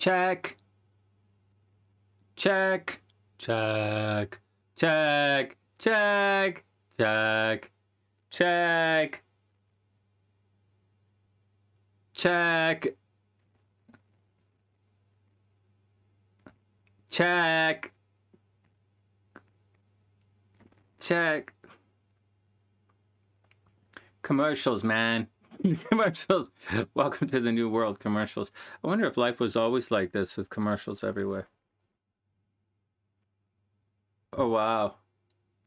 Check. Check. Check. Check. Check. Check. Check. Check. Check. Check. Commercials, man. Commercials. Welcome to the new world, commercials. I wonder if life was always like this with commercials everywhere. Oh, wow.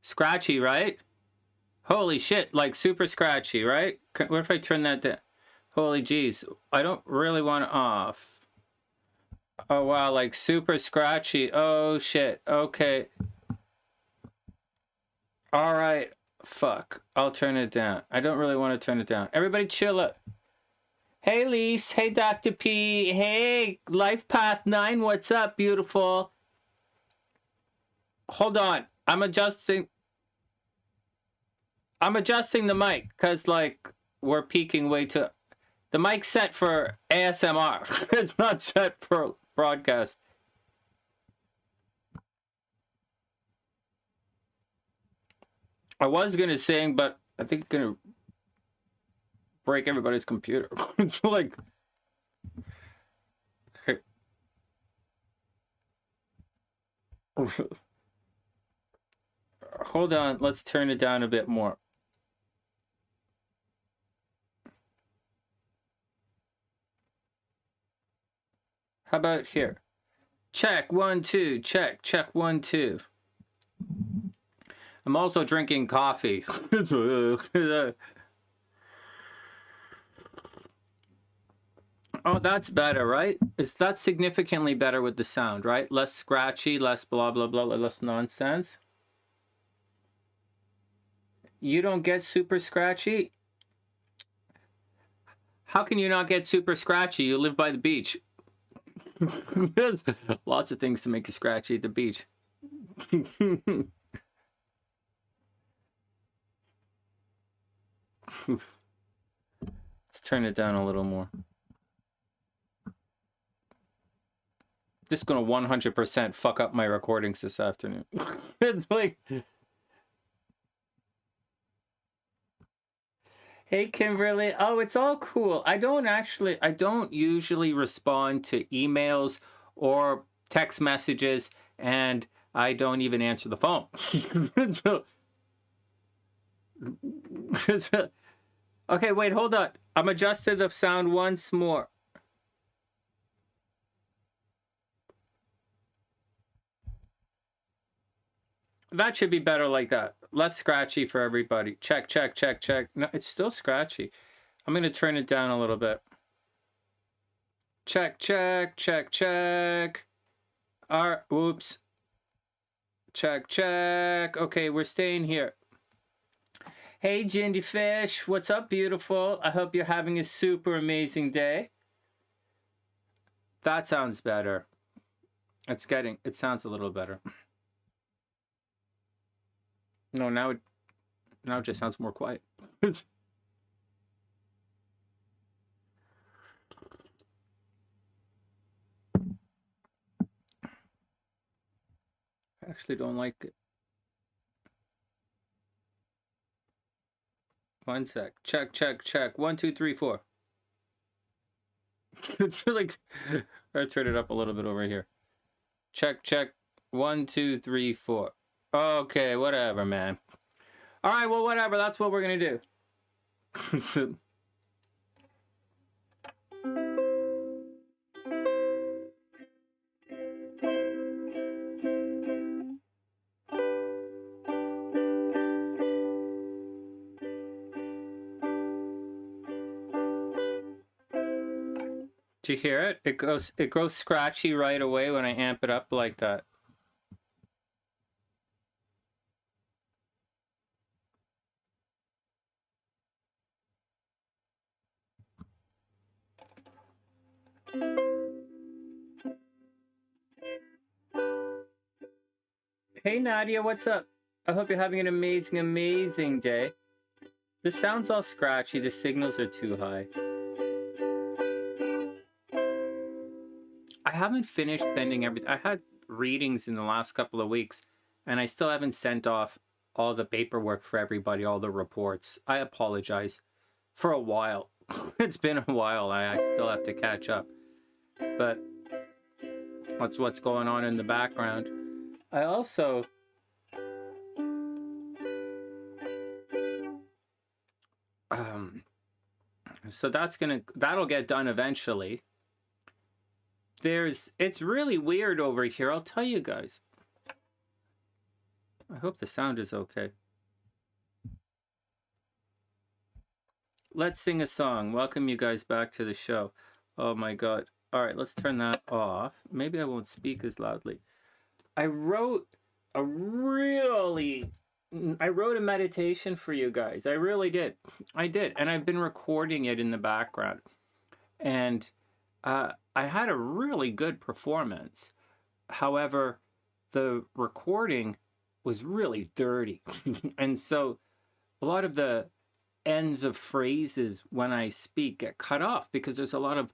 Scratchy, right? Holy shit, like super scratchy, right? What if I turn that down? Holy jeez. I don't really want it off. Oh, wow, like super scratchy. Oh, shit. Okay. All right. Fuck. I'll turn it down. I don't really want to turn it down. Everybody chill it. Hey, Lise. Hey, Dr. P. Hey, Life Path 9. What's up, beautiful? Hold on. I'm adjusting the mic because, like, we're peaking way too... The mic's set for ASMR. It's not set for broadcast. I was going to sing, but I think it's going to break everybody's computer. It's like... Hold on. Let's turn it down a bit more. How about here? Check, 1, 2. Check, check, 1, 2. I'm also drinking coffee. Oh, that's better, right? Is that significantly better with the sound, right? Less scratchy, less blah, blah, blah, less nonsense. You don't get super scratchy? How can you not get super scratchy? You live by the beach. There's lots of things to make you scratchy at the beach. Let's turn it down a little more. This is going to 100% fuck up my recordings this afternoon. It's like... Hey, Kimberly. Oh, it's all cool. I don't usually respond to emails or text messages, and I don't even answer the phone. Okay, wait, hold on. I'm adjusting the sound once more. That should be better like that. Less scratchy for everybody. Check, check, check, check. No, it's still scratchy. I'm going to turn it down a little bit. Check, check, check, check. All right, whoops. Check, check. Okay, we're staying here. Hey, Jindy Fish. What's up, beautiful? I hope you're having a super amazing day. That sounds better. It sounds a little better. No, now it just sounds more quiet. I actually don't like it. One sec. Check, check, check. 1, 2, 3, 4. It's like, I'll turn it up a little bit over here. Check, check. 1, 2, 3, 4. Okay, whatever, man. All right, well, whatever. That's what we're gonna do. Do you hear it? It goes scratchy right away when I amp it up like that. Hey Nadia, what's up? I hope you're having an amazing, amazing day. The sound's all scratchy, the signals are too high. I haven't finished sending everything. I had readings in the last couple of weeks, and I still haven't sent off all the paperwork for everybody, all the reports. I apologize. For a while. It's been a while. I still have to catch up. But that's what's going on in the background. I also... so that'll get done eventually. It's really weird over here. I'll tell you guys. I hope the sound is okay. Let's sing a song. Welcome you guys back to the show. Oh my God. All right, let's turn that off. Maybe I won't speak as loudly. I wrote a meditation for you guys. I really did. I did. And I've been recording it in the background. And I had a really good performance. However, the recording was really dirty. And so a lot of the ends of phrases when I speak get cut off because there's a lot of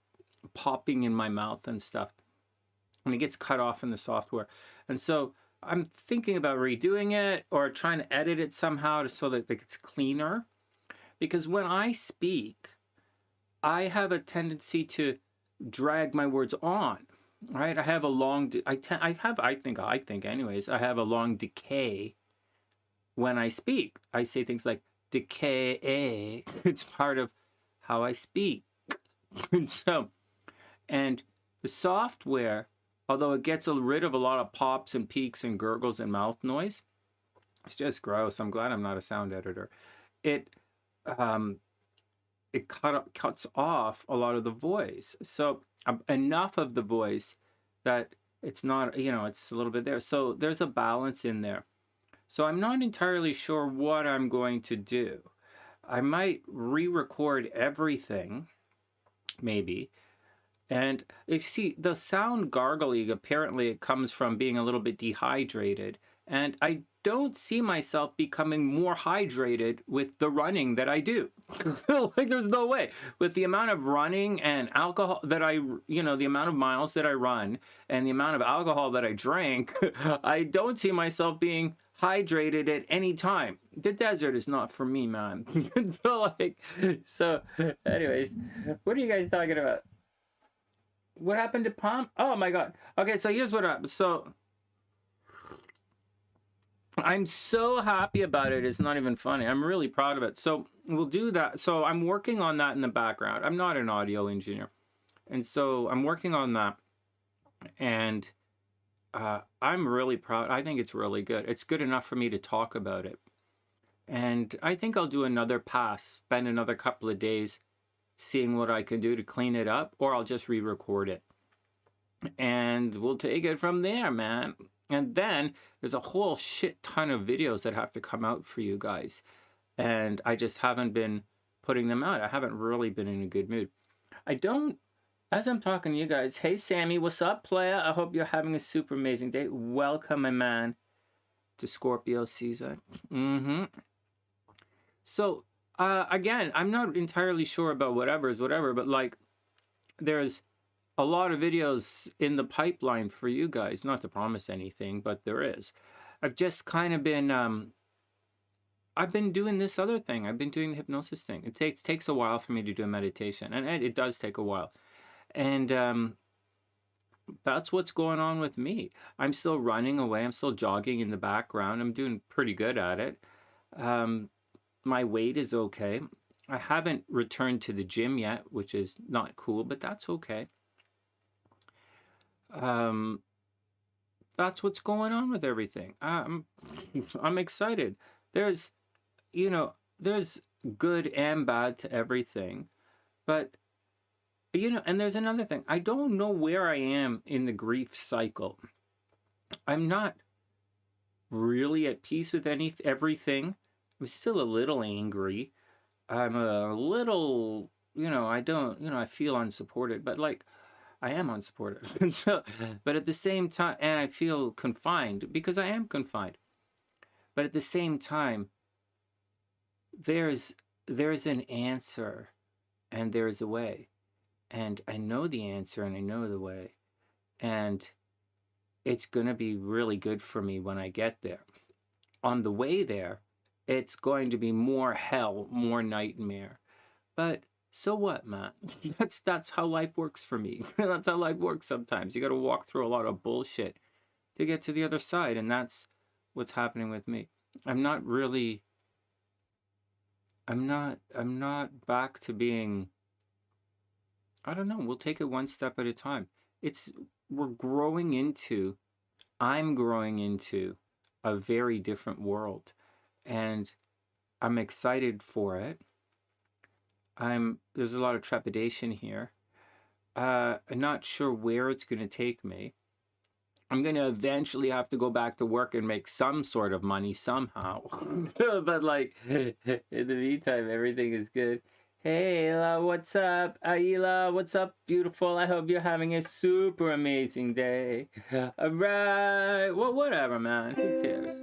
popping in my mouth and stuff. And it gets cut off in the software. And so I'm thinking about redoing it or trying to edit it somehow so that it's cleaner. Because when I speak, I have a tendency to drag my words on, right? I have a long, I think anyways, I have a long decay when I speak. I say things like decay. It's part of how I speak. And the software, although it gets rid of a lot of pops and peaks and gurgles and mouth noise, it's just gross. I'm glad I'm not a sound editor. It cuts off a lot of the voice. So enough of the voice that it's not, it's a little bit there. So there's a balance in there. So I'm not entirely sure what I'm going to do. I might re-record everything, maybe. And you see, the sound gargling, apparently it comes from being a little bit dehydrated. And I don't see myself becoming more hydrated with the running that I do. Like, there's no way. With the amount of running and alcohol that the amount of miles that I run and the amount of alcohol that I drink, I don't see myself being hydrated at any time. The desert is not for me, man. So anyways, what are you guys talking about? What happened to Palm? Oh my God. Okay, so here's what happened. So I'm so happy about it. It's not even funny. I'm really proud of it. So we'll do that. So I'm working on that in the background. I'm not an audio engineer. And so I'm working on that. And I'm really proud. I think it's really good. It's good enough for me to talk about it. And I think I'll do another pass, spend another couple of days seeing what I can do to clean it up, or I'll just re-record it. And we'll take it from there, man. And then there's a whole shit ton of videos that have to come out for you guys. And I just haven't been putting them out. I haven't really been in a good mood. As I'm talking to you guys, hey Sammy, what's up, playa? I hope you're having a super amazing day. Welcome, my man, to Scorpio season. So, again, I'm not entirely sure about whatever, but like, there's a lot of videos in the pipeline for you guys. Not to promise anything, but there is. I've just kind of been, I've been doing this other thing. I've been doing the hypnosis thing. It takes a while for me to do a meditation, and it does take a while. And that's what's going on with me. I'm still running away. I'm still jogging in the background. I'm doing pretty good at it. My weight is okay. I haven't returned to the gym yet, which is not cool, but that's okay. That's what's going on with everything. I'm excited. There's good and bad to everything, but and there's another thing. I don't know where I am in the grief cycle. I'm not really at peace with everything. I'm still a little angry. I'm a little, I feel unsupported, but like, I am unsupported. And so, but at the same time, and I feel confined because I am confined. But at the same time, there's an answer and there's a way. And I know the answer and I know the way. And it's going to be really good for me when I get there. On the way there, it's going to be more hell, more nightmare. But so what, man? That's how life works for me. That's how life works sometimes. You got to walk through a lot of bullshit to get to the other side, and that's what's happening with me. I'm not back to being, I don't know, we'll take it one step at a time. I'm growing into a very different world, and I'm excited for it. There's a lot of trepidation here. I'm not sure where it's going to take me. I'm going to eventually have to go back to work and make some sort of money somehow. But like, in the meantime, everything is good. Hey, Ayla, what's up? Ayla, what's up, beautiful? I hope you're having a super amazing day. All right. Well, whatever, man. Who cares?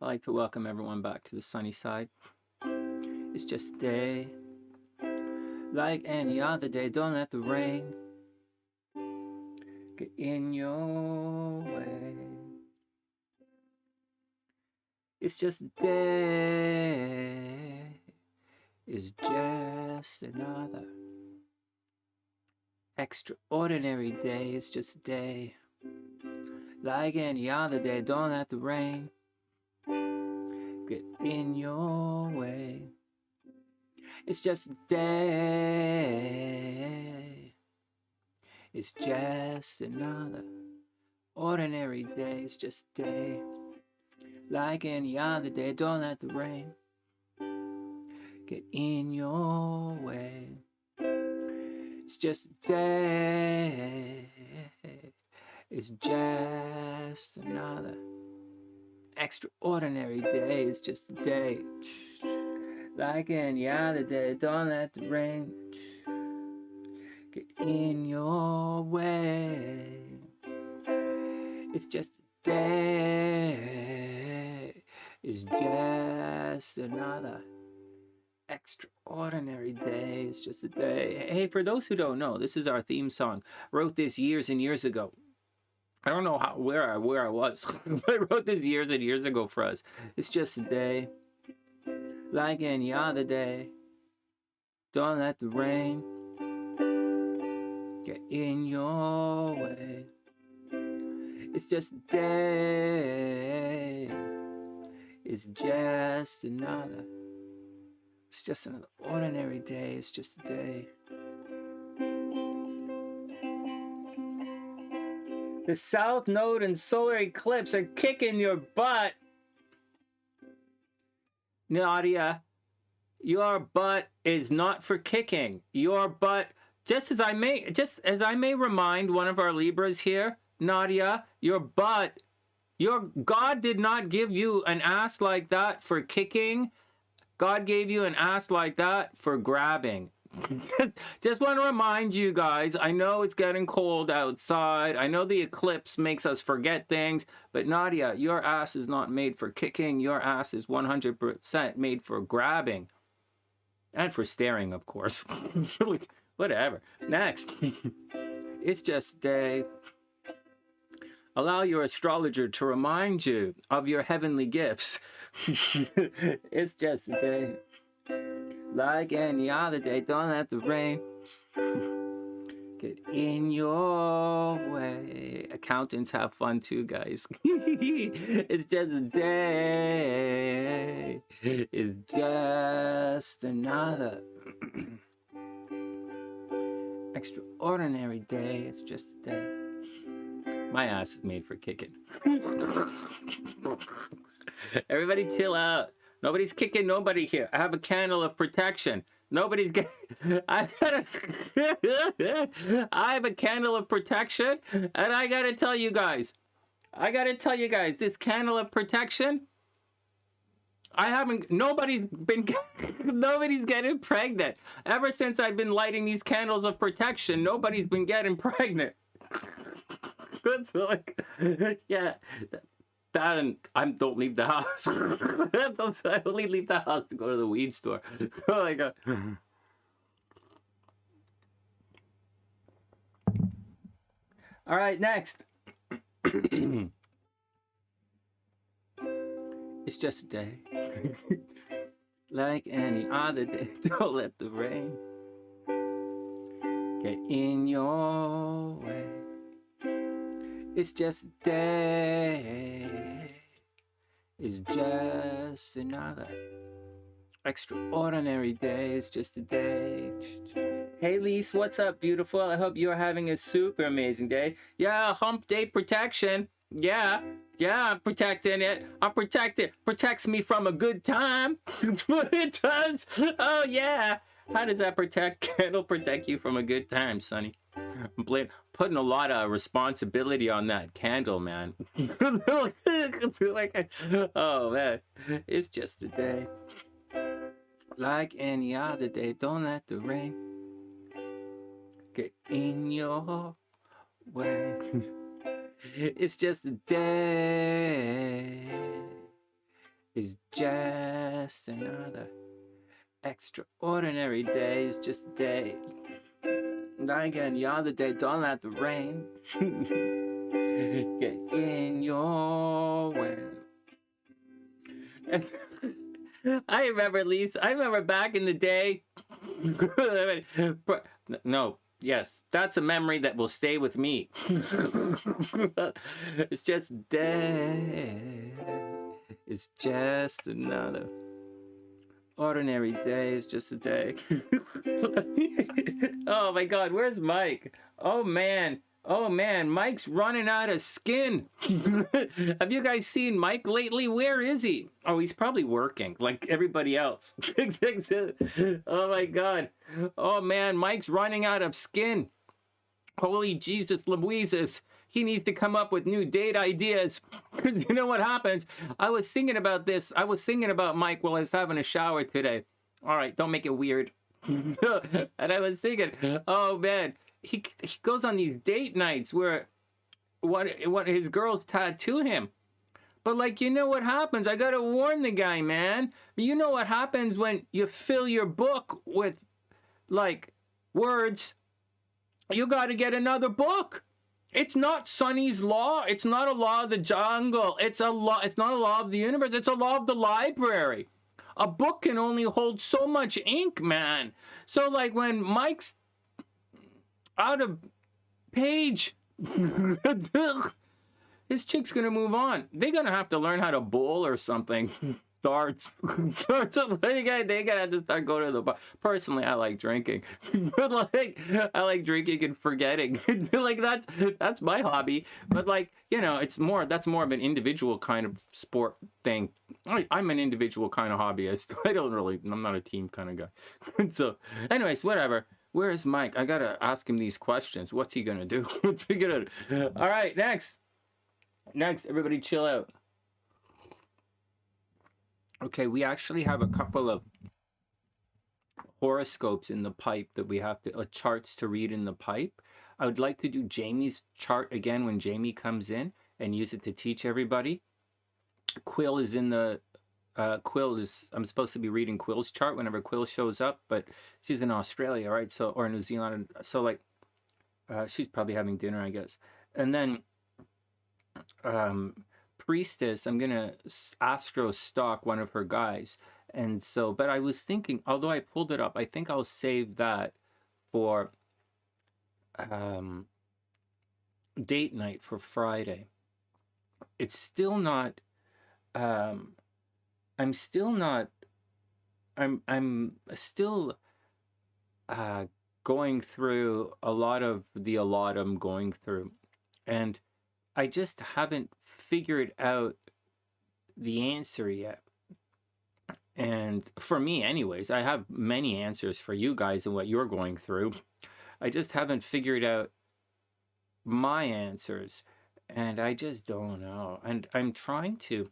I'd like to welcome everyone back to the sunny side. It's just a day like any other day. Don't let the rain get in your way. It's just a day. It's just another extraordinary day. It's just a day like any other day. Don't let the rain get in your way. It's just a day. It's just another ordinary day. It's just a day like any other day. Don't let the rain get in your way. It's just a day. It's just another extraordinary day. It's just a day like any other day. Don't let the rain get in your way. It's just a day. It's just another extraordinary day. It's just a day. Hey, for those who don't know, this is our theme song. Wrote this years and years ago. I don't know where I was. I wrote this years and years ago for us. It's just a day like any other day. Don't let the rain get in your way. It's just a day. It's just another ordinary day. It's just a day. The South Node and solar eclipse are kicking your butt. Nadia, your butt is not for kicking. Your butt, just as I may remind one of our Libras here, Nadia, your butt, your God did not give you an ass like that for kicking. God gave you an ass like that for grabbing. Just want to remind you guys, I know it's getting cold outside. I know the eclipse makes us forget things, but Nadia, your ass is not made for kicking. Your ass is 100% made for grabbing. And for staring, of course. Whatever. Next. It's just a day. Allow your astrologer to remind you of your heavenly gifts. It's just a day like any other day. Don't let the rain get in your way. Accountants have fun too, guys. It's just a day. It's just another extraordinary day. It's just a day. My ass is made for kicking. Everybody chill out. Nobody's kicking nobody here. I have a candle of protection. Nobody's getting... I have a candle of protection, and I gotta tell you guys, this candle of protection, nobody's getting pregnant. Ever since I've been lighting these candles of protection, nobody's been getting pregnant. That's like, yeah. That and don't leave the house. I only leave the house to go to the weed store. Oh my God. All right, next. It's just a day. Like any other day. Don't let the rain get in your way. It's just a day. It's just another extraordinary day. It's just a day. Hey Lise, what's up, beautiful? I hope you're having a super amazing day. Yeah, hump day protection. Yeah, I'm protecting it. I'm protected. Protects me from a good time. That's what it does. Oh yeah. How does that protect? It'll protect you from a good time, Sonny. I'm putting a lot of responsibility on that candle, man. Like, oh man, it's just a day. Like any other day. Don't let the rain get in your way. It's just a day. It's just another extraordinary day. It's just a day. Like any other day. Don't let the rain get in your way. I remember, Lisa. I remember back in the day. No, yes, that's a memory that will stay with me. It's just a day. It's just another ordinary day. It's just a day. Oh my God, where's Mike? Oh man, Mike's running out of skin. Have you guys seen Mike lately? Where is he? Oh, he's probably working like everybody else. Oh my God. Oh man, Mike's running out of skin. Holy Jesus Louises. He needs to come up with new date ideas. Because you know what happens? I was thinking about this. I was thinking about Mike while I was having a shower today. All right, don't make it weird. And I was thinking, oh man, he goes on these date nights where what his girls tattoo him. But like, you know what happens? I gotta warn the guy, man. You know what happens when you fill your book with like words? You gotta get another book. It's not Sonny's law. It's not a law of the jungle. It's a law. It's not a law of the universe. It's a law of the library. A book can only hold so much ink, man. So like when Mike's out of page, this chick's gonna move on. They're gonna have to learn how to bowl or something. Darts. They gotta have to start going to the bar. Personally, I like drinking. But like, I like drinking and forgetting. Like that's my hobby. But like, you know, that's more of an individual kind of sport thing. I'm an individual kind of hobbyist. I'm not a team kind of guy. So anyways, whatever. Where is Mike? I gotta ask him these questions. What's he gonna do? What's he gonna do? All right, next, everybody chill out. Okay, we actually have a couple of horoscopes in the pipe that we have to, charts to read in the pipe. I would like to do Jamee's chart again when Jamee comes in and use it to teach everybody. Quill is in the, I'm supposed to be reading Quill's chart whenever Quill shows up, but she's in Australia, right? So, or New Zealand. So like, she's probably having dinner, I guess. And then, Priestess, I'm gonna astro stalk one of her guys, and so, but I was thinking, although I pulled it up, I think I'll save that for date night for Friday. It's still not, I'm still going through a lot of I'm going through, and I just haven't figured out the answer yet. And for me anyways, I have many answers for you guys and what you're going through. I just haven't figured out my answers, and I just don't know. And I'm trying to,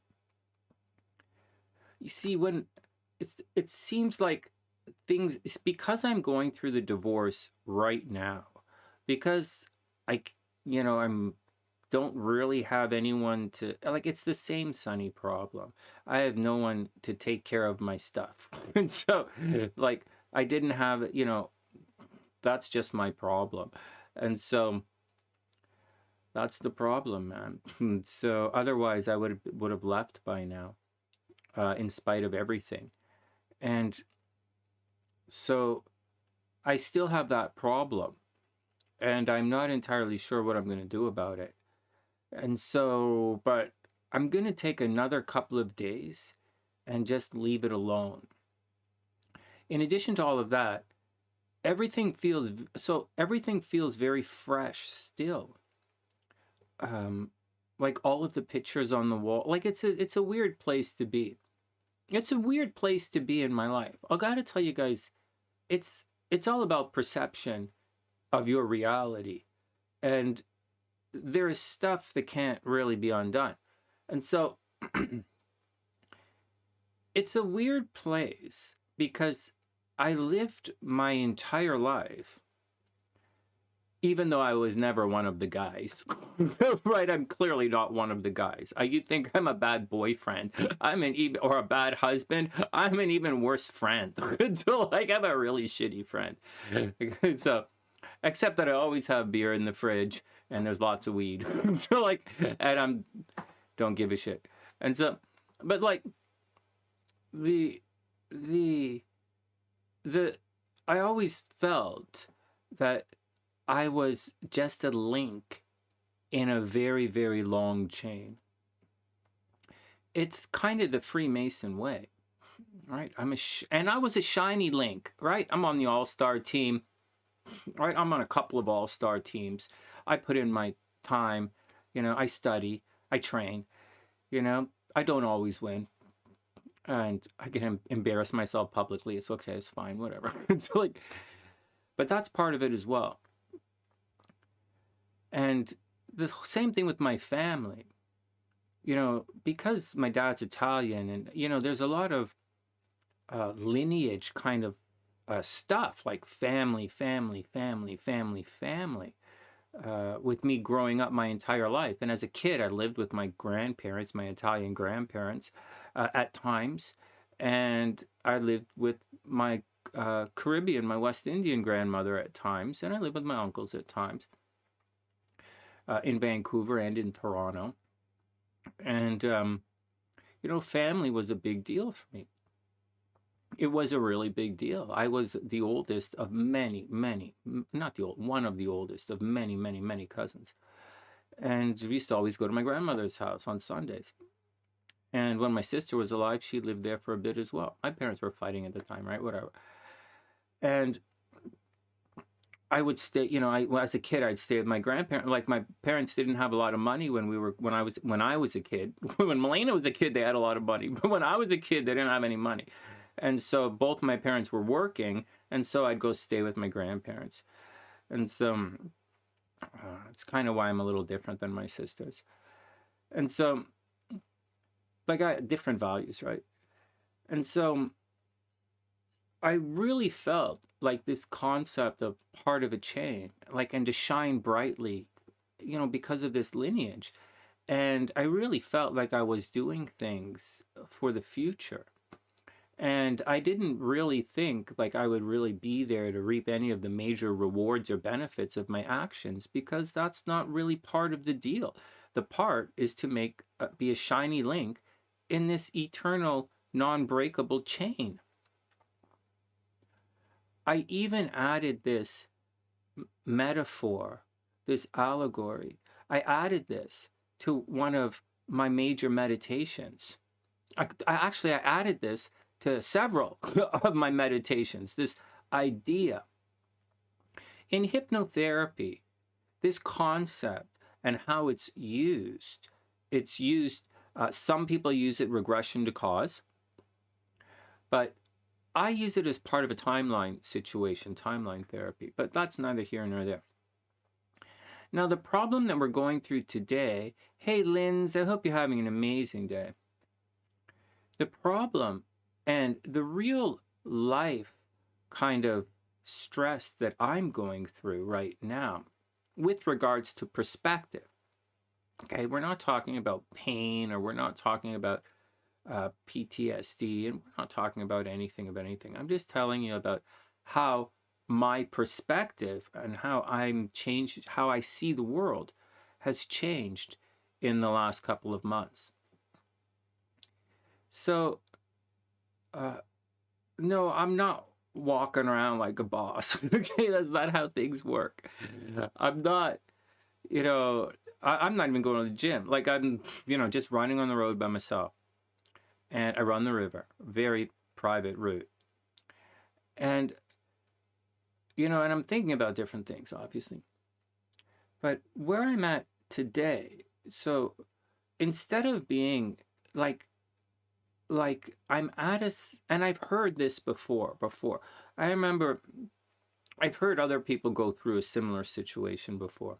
you see, when it seems like things, it's because I'm going through the divorce right now, because I'm don't really have anyone to, like, it's the same Sonny problem. I have no one to take care of my stuff. And so like I didn't have, that's just my problem. And so That's the problem, man. So otherwise I would have left by now, in spite of everything. And so I still have that problem, and I'm not entirely sure what I'm going to do about it. And so, but I'm going to take another couple of days and just leave it alone. In addition to all of that, everything feels very fresh still. Like all of the pictures on the wall, like it's a weird place to be. It's a weird place to be in my life. I gotta tell you guys, it's all about perception of your reality, and there is stuff that can't really be undone. And so it's a weird place because I lived my entire life, even though I was never one of the guys. Right? I'm clearly not one of the guys. You think I'm a bad boyfriend. Or a bad husband. I'm an even worse friend. So, like, I'm a really shitty friend. So, except that I always have beer in the fridge and there's lots of weed. So, like, and don't give a shit. And so, but like, the I always felt that I was just a link in a very, very long chain. It's kind of the Freemason way, right? And I was a shiny link, right? I'm on the all-star team, right? I'm on a couple of all-star teams. I put in my time, I study, I train, I don't always win. And I can embarrass myself publicly. It's okay, it's fine, whatever. It's like, but that's part of it as well. And the same thing with my family, because my dad's Italian, and there's a lot of lineage kind of stuff, like family, with me growing up my entire life. And as a kid, I lived with my grandparents, my Italian grandparents, at times, and I lived with my Caribbean, my West Indian grandmother at times, and I lived with my uncles at times. In Vancouver and in Toronto. And, family was a big deal for me. It was a really big deal. I was the oldest of many, one of the oldest of many, many cousins. And we used to always go to my grandmother's house on Sundays. And when my sister was alive, she lived there for a bit as well. My parents were fighting at the time, right? Whatever. And I would stay, as a kid, I'd stay with my grandparents. Like, my parents didn't have a lot of money when I was a kid. When Melena was a kid, they had a lot of money. But when I was a kid, they didn't have any money. And so both my parents were working, and so I'd go stay with my grandparents. And so it's kind of why I'm a little different than my sisters. And so, like, I had different values, right? And so I really felt like this concept of part of a chain, like, and to shine brightly, because of this lineage. And I really felt like I was doing things for the future. And I didn't really think like I would really be there to reap any of the major rewards or benefits of my actions, because that's not really part of the deal. The part is to be a shiny link in this eternal, non-breakable chain. I even added this metaphor, this allegory. I added this to one of my major meditations. I added this to several of my meditations, this idea. In hypnotherapy, this concept and how it's used, some people use it regression to cause, but I use it as part of a timeline situation, timeline therapy, but that's neither here nor there. Now, the problem that we're going through today, hey, Linz, I hope you're having an amazing day. The problem and the real life kind of stress that I'm going through right now with regards to perspective, okay, we're not talking about pain, or we're not talking about PTSD, and we're not talking about anything of anything. I'm just telling you about how my perspective and how I'm changed, how I see the world has changed in the last couple of months. So, no, I'm not walking around like a boss. Okay, that's not how things work. I'm not, I'm not even going to the gym. Like I'm, just running on the road by myself. And I run the river, very private route. And, and I'm thinking about different things, obviously. But where I'm at today, so instead of being like I'm at and I've heard this before. I remember I've heard other people go through a similar situation before.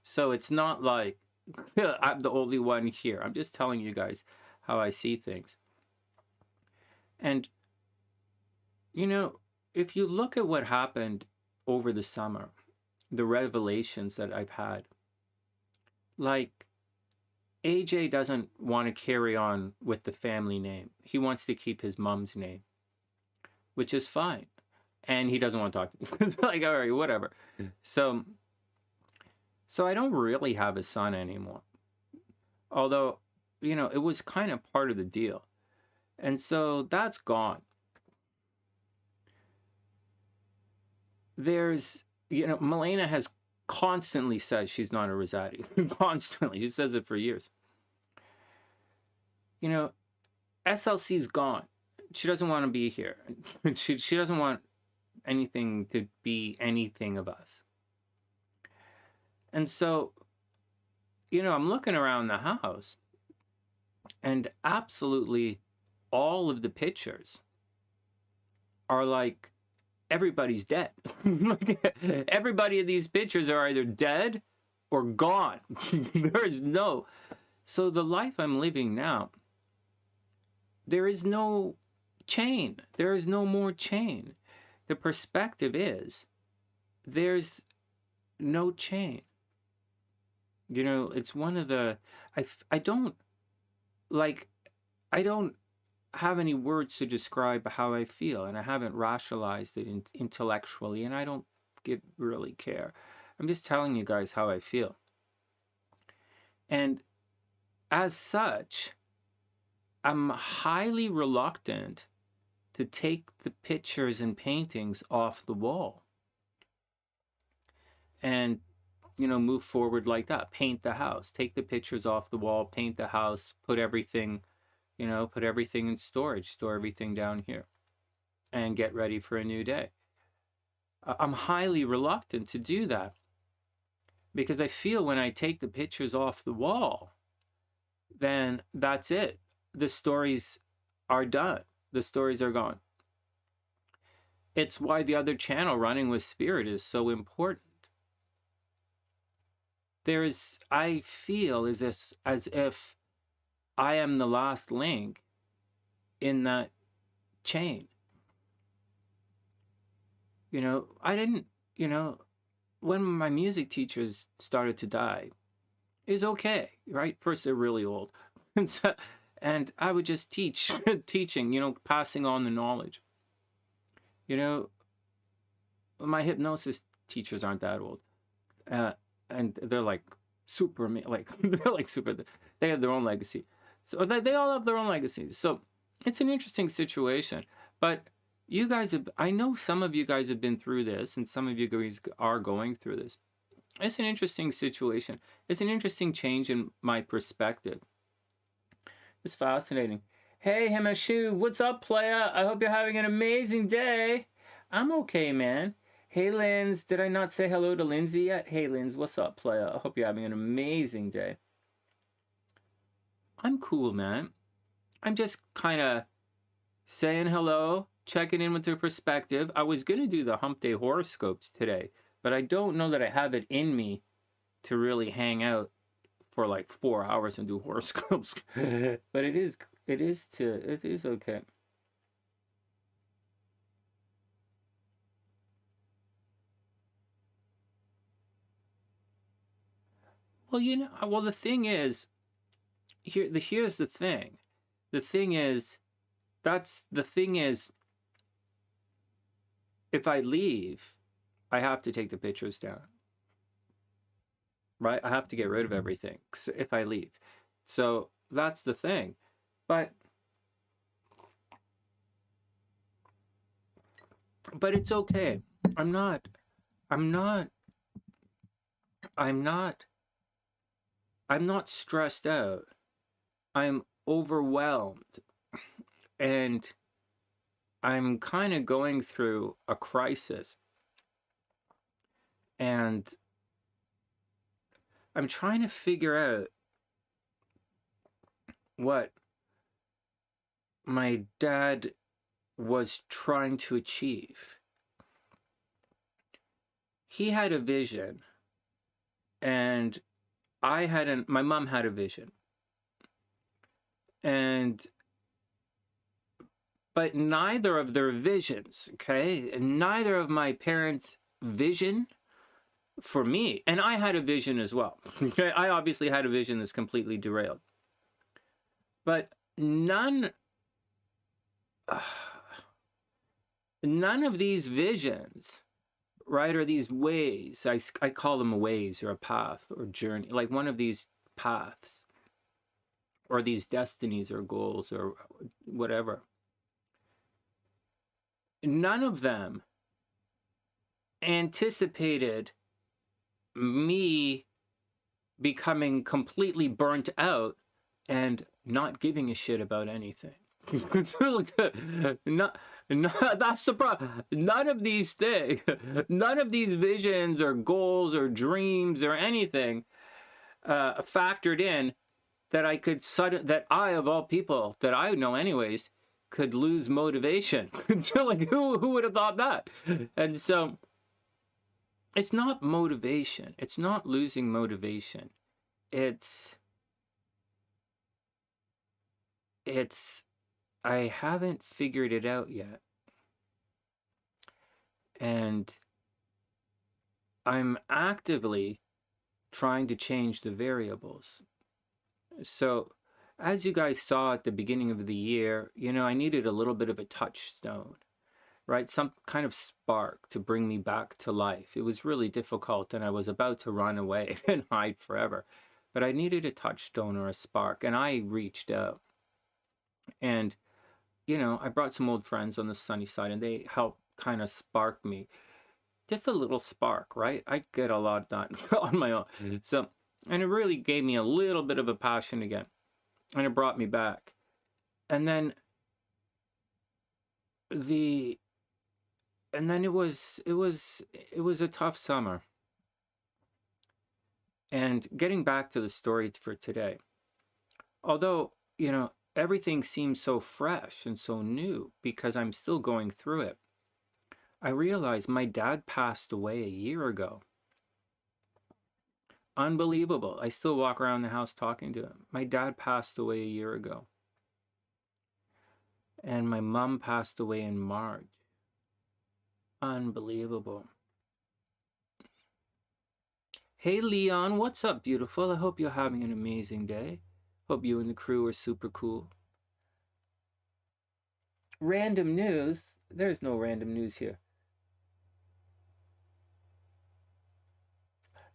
So it's not like I'm the only one here. I'm just telling you guys how I see things. And, if you look at what happened over the summer, the revelations that I've had, like AJ doesn't want to carry on with the family name. He wants to keep his mom's name, which is fine. And he doesn't want to talk to me. Like, all right, whatever. So I don't really have a son anymore. Although, it was kind of part of the deal. And so that's gone. There's, Milena has constantly said she's not a Rosati. Constantly. She says it for years. SLC's gone. She doesn't want to be here. She doesn't want anything to be anything of us. And so, I'm looking around the house, and absolutely all of the pictures are like everybody's dead. Everybody in these pictures are either dead or gone. There is no. So the life I'm living now, there is no chain. There is no more chain. The perspective is there's no chain. It's one of the, I don't have any words to describe how I feel, and I haven't rationalized it intellectually, and I don't really care. I'm just telling you guys how I feel. And as such, I'm highly reluctant to take the pictures and paintings off the wall and, move forward like that. Paint the house, take the pictures off the wall, paint the house, put everything in storage, store everything down here, and get ready for a new day. I'm highly reluctant to do that because I feel when I take the pictures off the wall, then that's it. The stories are done. The stories are gone. It's why the other channel, Running with Spirit, is so important. I feel as if I am the last link in that chain. I didn't, when my music teachers started to die, it's okay, right? First, they're really old. And I would just teaching, passing on the knowledge. My hypnosis teachers aren't that old. And they're like super, they're like super, they have their own legacy. So they all have their own legacy. So it's an interesting situation. But you guys I know some of you guys have been through this, and some of you guys are going through this. It's an interesting situation. It's an interesting change in my perspective. It's fascinating. Hey, Himashu, what's up, playa? I hope you're having an amazing day. I'm okay, man. Hey, Linz, did I not say hello to Lindsay yet? Hey, Linz, what's up, playa? I hope you're having an amazing day. I'm cool, man. I'm just kind of saying hello, checking in with their perspective. I was going to do the HumpDay horoscopes today, but I don't know that I have it in me to really hang out for like 4 hours and do horoscopes. But it is okay. Well, the thing is, here's the thing. The thing is, if I leave, I have to take the pictures down. right? I have to get rid of everything if I leave. So that's the thing. But it's okay. I'm not I'm not I'm not I'm not stressed out. I'm overwhelmed, and I'm kind of going through a crisis, and I'm trying to figure out what my dad was trying to achieve. He had a vision, and my mom had a vision. But neither of their visions, okay? And neither of my parents' vision for me, and I had a vision as well. Okay, I obviously had a vision that's completely derailed. But none of these visions, right, or these ways, I call them a ways or a path or journey, like one of these paths or these destinies or goals or whatever, none of them anticipated me becoming completely burnt out and not giving a shit about anything. Not, that's the problem. None of these things, none of these visions or goals or dreams or anything factored in that I could that I, of all people that I know anyways, could lose motivation. So like, who would have thought that? And so it's not motivation. It's not losing motivation. It's I haven't figured it out yet. And I'm actively trying to change the variables. So as you guys saw at the beginning of the year, you know, I needed a little bit of a touchstone, right? Some kind of spark to bring me back to life. It was really difficult, and I was about to run away and hide forever. But I needed a touchstone or a spark, and I reached out. And, you know, I brought some old friends on the sunny side, and they helped kind of spark me. Just a little spark, right? I get a lot done on my own. So, and it really gave me a little bit of a passion again, and it brought me back. And then it was a tough summer. And getting back to the story for today, although, you know, everything seems so fresh and so new because I'm still going through it, I realized my dad passed away a year ago. Unbelievable. I still walk around the house talking to him. My dad passed away a year ago. And my mom passed away in March. Unbelievable. Hey, Leon, what's up, beautiful? I hope you're having an amazing day. Hope you and the crew are super cool. Random news? There's no random news here.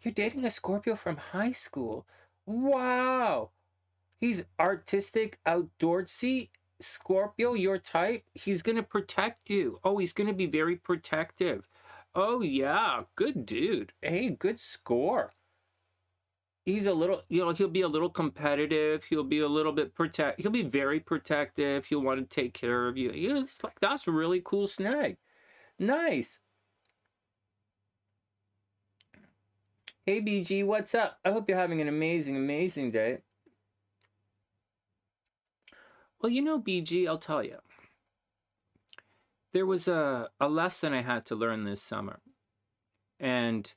You're dating a Scorpio from high school? Wow! He's artistic, outdoorsy. Scorpio, your type. He's going to protect you. Oh, he's going to be very protective. Oh, yeah. Good dude. Hey, good score. He's a little, you know, he'll be a little competitive. He'll be a little bit he'll be very protective. He'll want to take care of you. Yeah, it's like, that's a really cool snag. Nice. Hey, BG, what's up? I hope you're having an amazing, amazing day. Well, you know, BG, I'll tell you. There was a lesson I had to learn this summer. And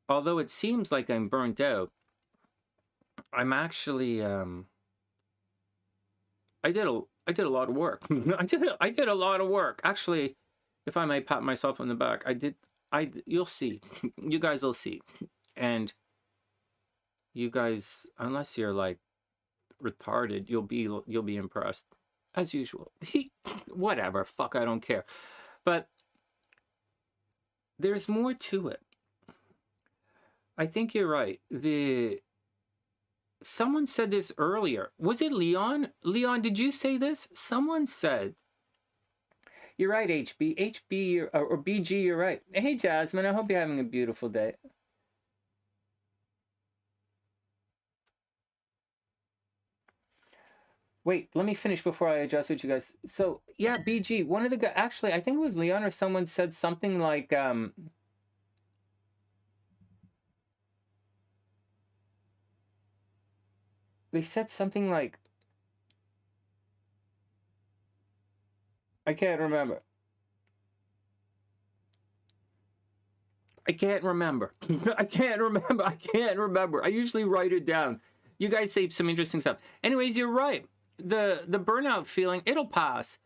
although it seems like I'm burnt out, I'm actually I did a lot of work. I did a lot of work. Actually, if I may pat myself on the back, you'll see. You guys will see. And you guys, unless you're like retarded, you'll be impressed as usual. Whatever, fuck, I don't care. But there's more to it. I think you're right. Someone said this earlier. Was it Leon? Leon, did you say this? Someone said, you're right, or BG, you're right. Hey, Jasmine, I hope you're having a beautiful day. Wait, let me finish before I address what you guys. So, yeah, BG, one of the guys, actually, I think it was Leon or someone said something like, they said something like, I can't remember. I can't remember. I can't remember. I can't remember. I usually write it down. You guys say some interesting stuff. Anyways, you're right. The burnout feeling, it'll pass.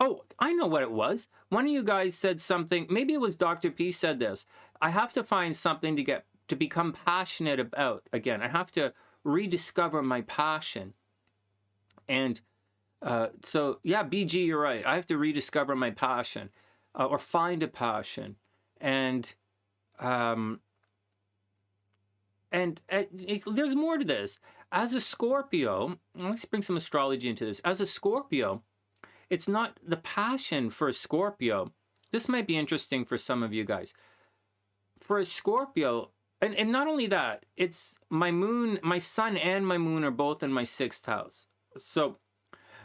Oh, I know what it was. One of you guys said something. Maybe it was Dr. P said this. I have to find something to become passionate about again. I have to rediscover my passion. And so, yeah, BG, you're right. I have to rediscover my passion or find a passion. And there's more to this. As a Scorpio, let's bring some astrology into this. As a Scorpio, it's not the passion for a Scorpio. This might be interesting for some of you guys. For a Scorpio, and not only that, it's my moon, my sun and my moon are both in my 6th house. So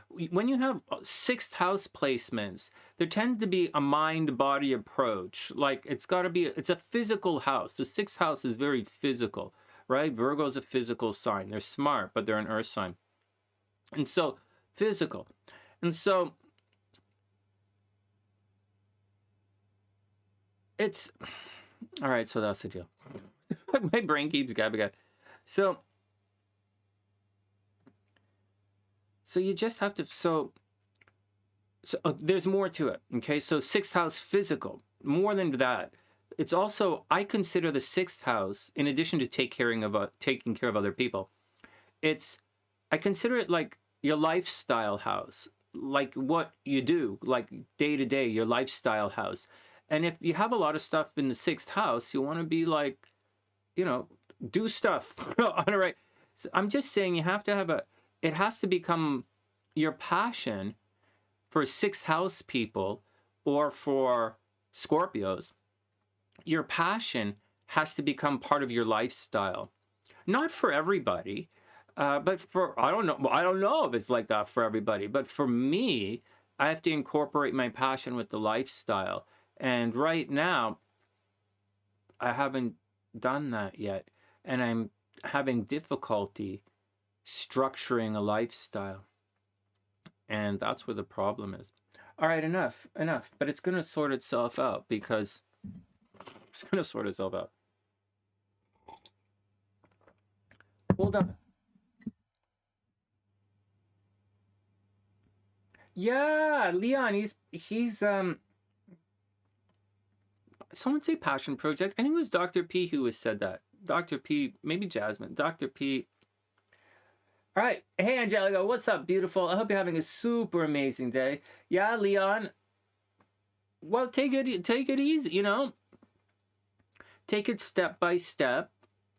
when you have 6th house placements, there tends to be a mind-body approach. Like it's a physical house. The 6th house is very physical, right? Virgo is a physical sign. They're smart, but they're an earth sign. And so physical. And so it's, all right, so that's the deal. My brain keeps gabbing. So you just have to, there's more to it, okay? So 6th house physical, more than that. It's also, I consider the 6th house, in addition to taking care of other people, I consider it like your lifestyle house, like what you do, like day to day, your lifestyle house. And if you have a lot of stuff in the 6th house, you want to be like, do stuff. All right. So I'm just saying you have to have it has to become your passion for 6th house people or for Scorpios. Your passion has to become part of your lifestyle. Not for everybody, but I don't know if it's like that for everybody, but for me, I have to incorporate my passion with the lifestyle. And right now, I haven't done that yet. And I'm having difficulty structuring a lifestyle. And that's where the problem is. All right, enough. But it's going to sort itself out because it's going to sort itself out. Hold on. Yeah, Leon, he's someone say passion project. I think it was Dr. P who has said that. Dr. P, maybe Jasmine. Dr. P. All right. Hey, Angelica, what's up, beautiful? I hope you're having a super amazing day. Yeah, Leon. Well, take it easy, Take it step by step.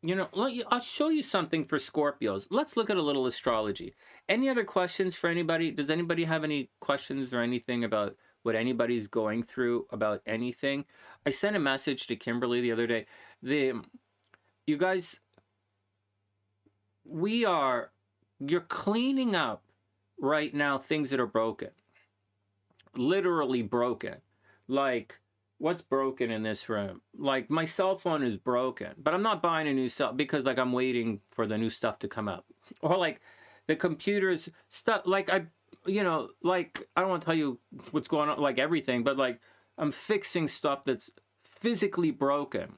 I'll show you something for Scorpios. Let's look at a little astrology. Any other questions for anybody? Does anybody have any questions or anything about what anybody's going through about anything? I sent a message to Kimberly the other day. You guys, you're cleaning up right now things that are broken. Literally broken. Like, what's broken in this room? Like, my cell phone is broken, but I'm not buying a new cell because like I'm waiting for the new stuff to come up. Or like the computer's stuff, like I don't want to tell you what's going on, like everything, but like I'm fixing stuff that's physically broken.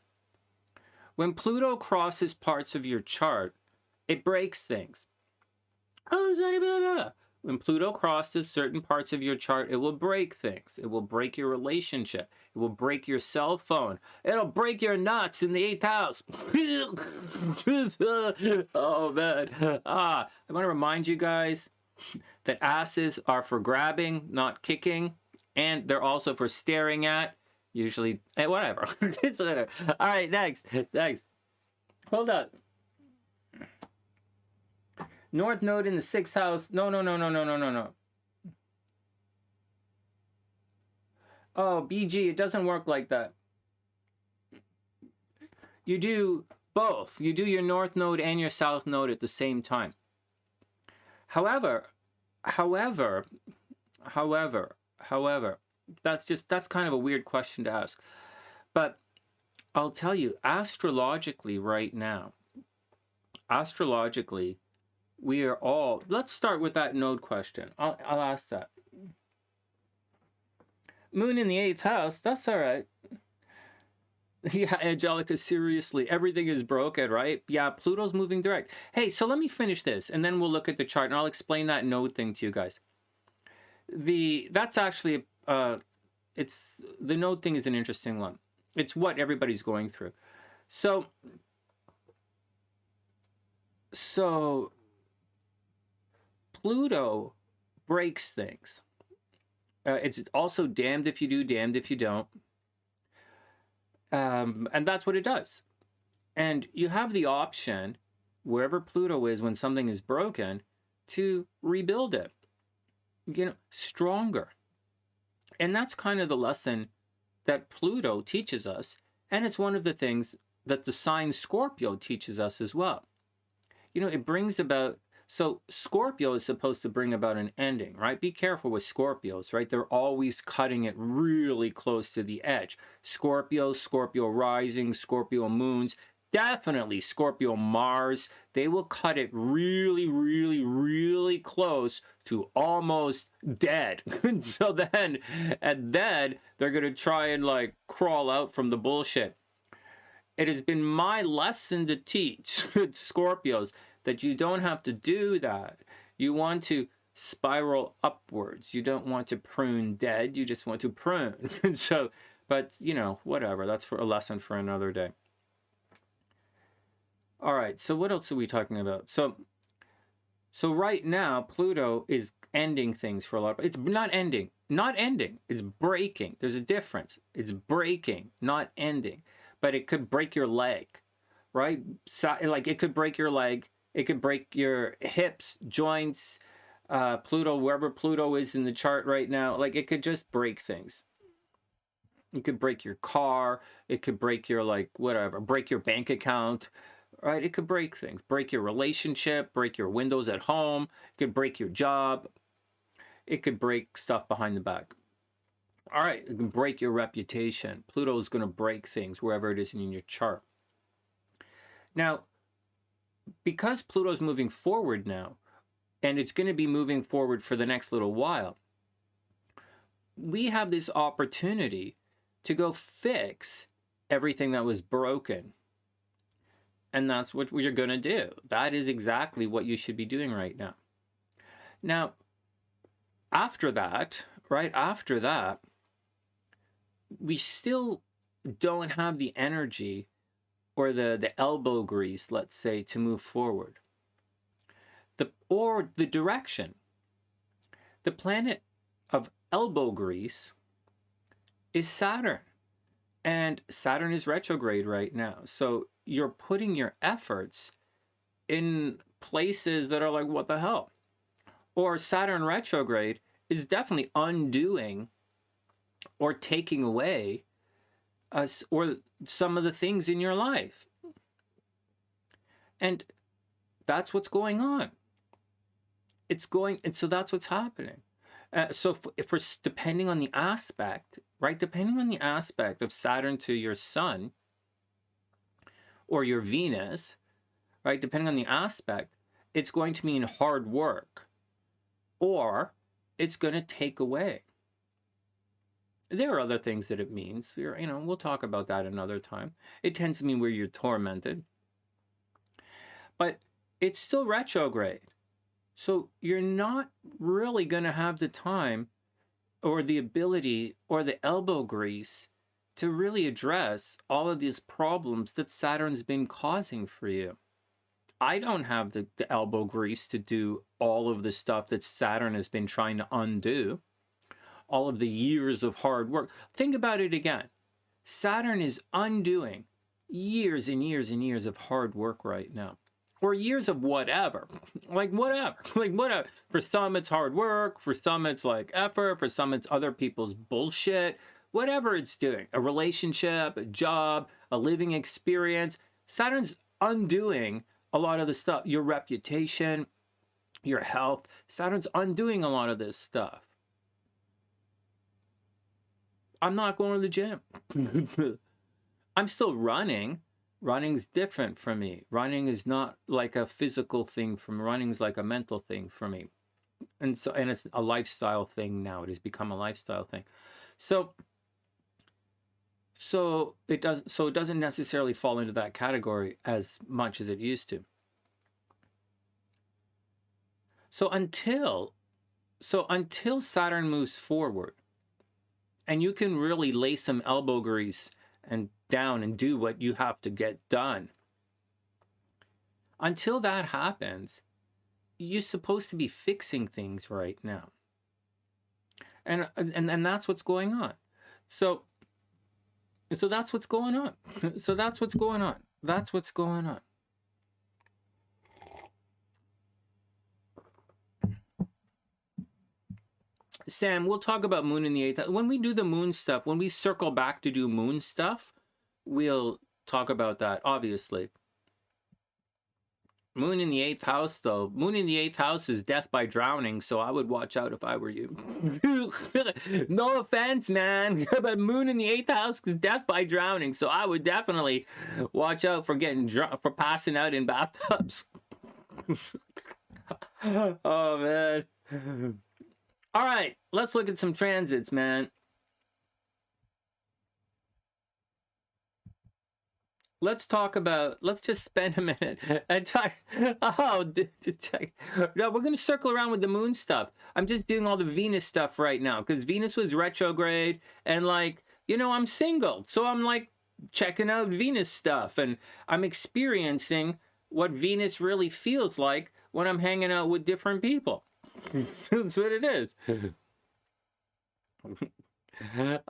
When Pluto crosses parts of your chart, it breaks things. When Pluto crosses certain parts of your chart, it will break things. It will break your relationship. It will break your cell phone. It'll break your nuts in the 8th house. Oh, man. I want to remind you guys that asses are for grabbing, not kicking. And they're also for staring at. Usually, whatever. All right, next. Hold up. North node in the 6th house. No, no, no, no, no, no, no, no. Oh, BG, it doesn't work like that. You do both. You do your north node and your south node at the same time. However, that's kind of a weird question to ask. But I'll tell you, astrologically right now, we are all, let's start with that node question. I'll ask that. Moon in the 8th house, that's all right. Yeah, Angelica, seriously, everything is broken, right? Yeah, Pluto's moving direct. Hey, so let me finish this, and then we'll look at the chart, and I'll explain that node thing to you guys. That's actually, it's, the node thing is an interesting one. It's what everybody's going through. So Pluto breaks things. It's also damned if you do, damned if you don't. And that's what it does. And you have the option, wherever Pluto is when something is broken, to rebuild it, you know, stronger. And that's kind of the lesson that Pluto teaches us. And it's one of the things that the sign Scorpio teaches us as well. You know, it brings about, so Scorpio is supposed to bring about an ending, right? Be careful with Scorpios, right? They're always cutting it really close to the edge. Scorpio, Scorpio rising, Scorpio moons, definitely Scorpio Mars. They will cut it really, really, really close to almost dead. So then, and then they're going to try and like crawl out from the bullshit. It has been my lesson to teach Scorpios that you don't have to do that. You want to spiral upwards. You don't want to prune dead. You just want to prune. So, but you know, whatever. That's for a lesson for another day. All right. So what else are we talking about? So right now, Pluto is ending things for a lot of, it's not ending. Not ending. It's breaking. There's a difference. It's breaking, not ending. But it could break your leg, right? So, like it could break your leg. It could break your hips, joints, Pluto, wherever Pluto is in the chart right now. Like it could just break things. It could break your car. It could break your, like, whatever, break your bank account, right? It could break things, break your relationship, break your windows at home. It could break your job. It could break stuff behind the back. All right, it can break your reputation. Pluto is going to break things wherever it is in your chart. Now, because Pluto's moving forward now, and it's going to be moving forward for the next little while, we have this opportunity to go fix everything that was broken. And that's what we're going to do. That is exactly what you should be doing right now. Now, after that, right after that, we still don't have the energy or the elbow grease, let's say, to move forward. Or the direction. The planet of elbow grease is Saturn. And Saturn is retrograde right now. So you're putting your efforts in places that are like, what the hell? Or Saturn retrograde is definitely undoing or taking away us or some of the things in your life. And that's what's going on. And so that's what's happening. So if we're depending on the aspect, right? Depending on the aspect of Saturn to your Sun or your Venus, right? Depending on the aspect, it's going to mean hard work, or it's going to take away. There are other things that it means. We'll talk about that another time. It tends to mean where you're tormented. But it's still retrograde. So you're not really going to have the time or the ability or the elbow grease to really address all of these problems that Saturn's been causing for you. I don't have the elbow grease to do all of the stuff that Saturn has been trying to undo. All of the years of hard work. Think about it again. Saturn is undoing years and years and years of hard work right now. Or years of whatever. Like whatever. Like whatever. For some it's hard work. For some it's like effort. For some it's other people's bullshit. Whatever it's doing. A relationship, a job, a living experience. Saturn's undoing a lot of the stuff. Your reputation, your health. Saturn's undoing a lot of this stuff. I'm not going to the gym. I'm still running. Running's different for me. Running is not like a physical thing for me. Running's like a mental thing for me. And it's a lifestyle thing now. It has become a lifestyle thing. So it doesn't necessarily fall into that category as much as it used to. So until Saturn moves forward and you can really lay some elbow grease and down and do what you have to get done. Until that happens, you're supposed to be fixing things right now. And that's what's going on. So that's what's going on. So that's what's going on. That's what's going on. Sam, we'll talk about moon in the 8th. When we do the moon stuff, when we circle back to do moon stuff, we'll talk about that, obviously. Moon in the 8th house, though. Moon in the 8th house is death by drowning, so I would watch out if I were you. No offense, man, but moon in the 8th house is death by drowning, so I would definitely watch out for getting drunk, for passing out in bathtubs. Oh, man. All right, let's look at some transits, man. Let's just spend a minute and talk. Oh, check. No, we're going to circle around with the moon stuff. I'm just doing all the Venus stuff right now because Venus was retrograde and like, you know, I'm single. So I'm like checking out Venus stuff and I'm experiencing what Venus really feels like when I'm hanging out with different people. That's what it is.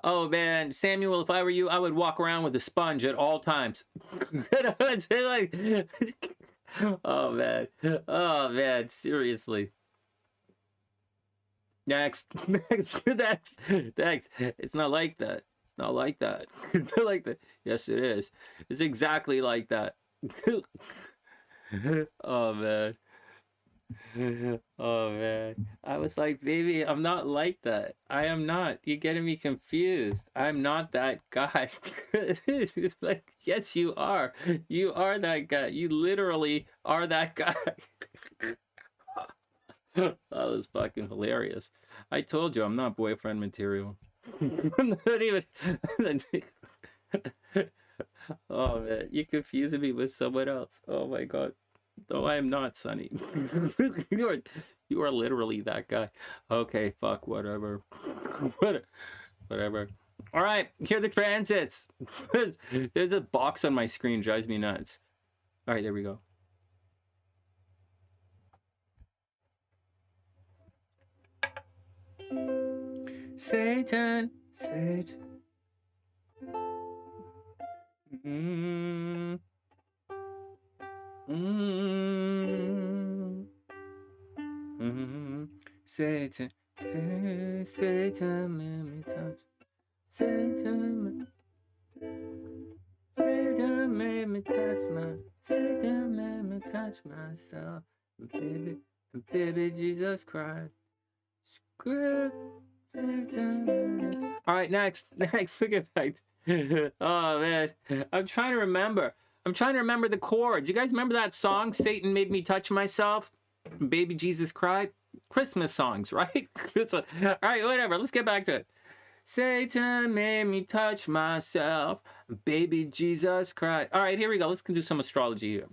Oh man, Samuel, if I were you, I would walk around with a sponge at all times. Oh man, seriously. Next. It's not like that. It's not like that. It's not like that. Yes, it is. It's exactly like that. Oh man. Oh man, I was like, baby, I'm not like that. I am not. You're getting me confused. I'm not that guy. It's like, yes, you are. You are that guy. You literally are that guy. That was fucking hilarious. I told you I'm not boyfriend material. I'm not even. Oh man, you're confusing me with someone else. Oh my god. No, I am not, Sonny. You are literally that guy. Okay, fuck, whatever. Whatever. All right, here are the transits. There's a box on my screen, drives me nuts. All right, there we go. Satan. Satan, Satan made me touch. Satan made me touch myself. Baby, Jesus Christ. All right, next. Look at that. Oh man, I'm trying to remember the chords. You guys remember that song, Satan Made Me Touch Myself? Baby Jesus Cried? Christmas songs, right? All right, whatever. Let's get back to it. Satan made me touch myself. Baby Jesus cried. All right, here we go. Let's do some astrology here.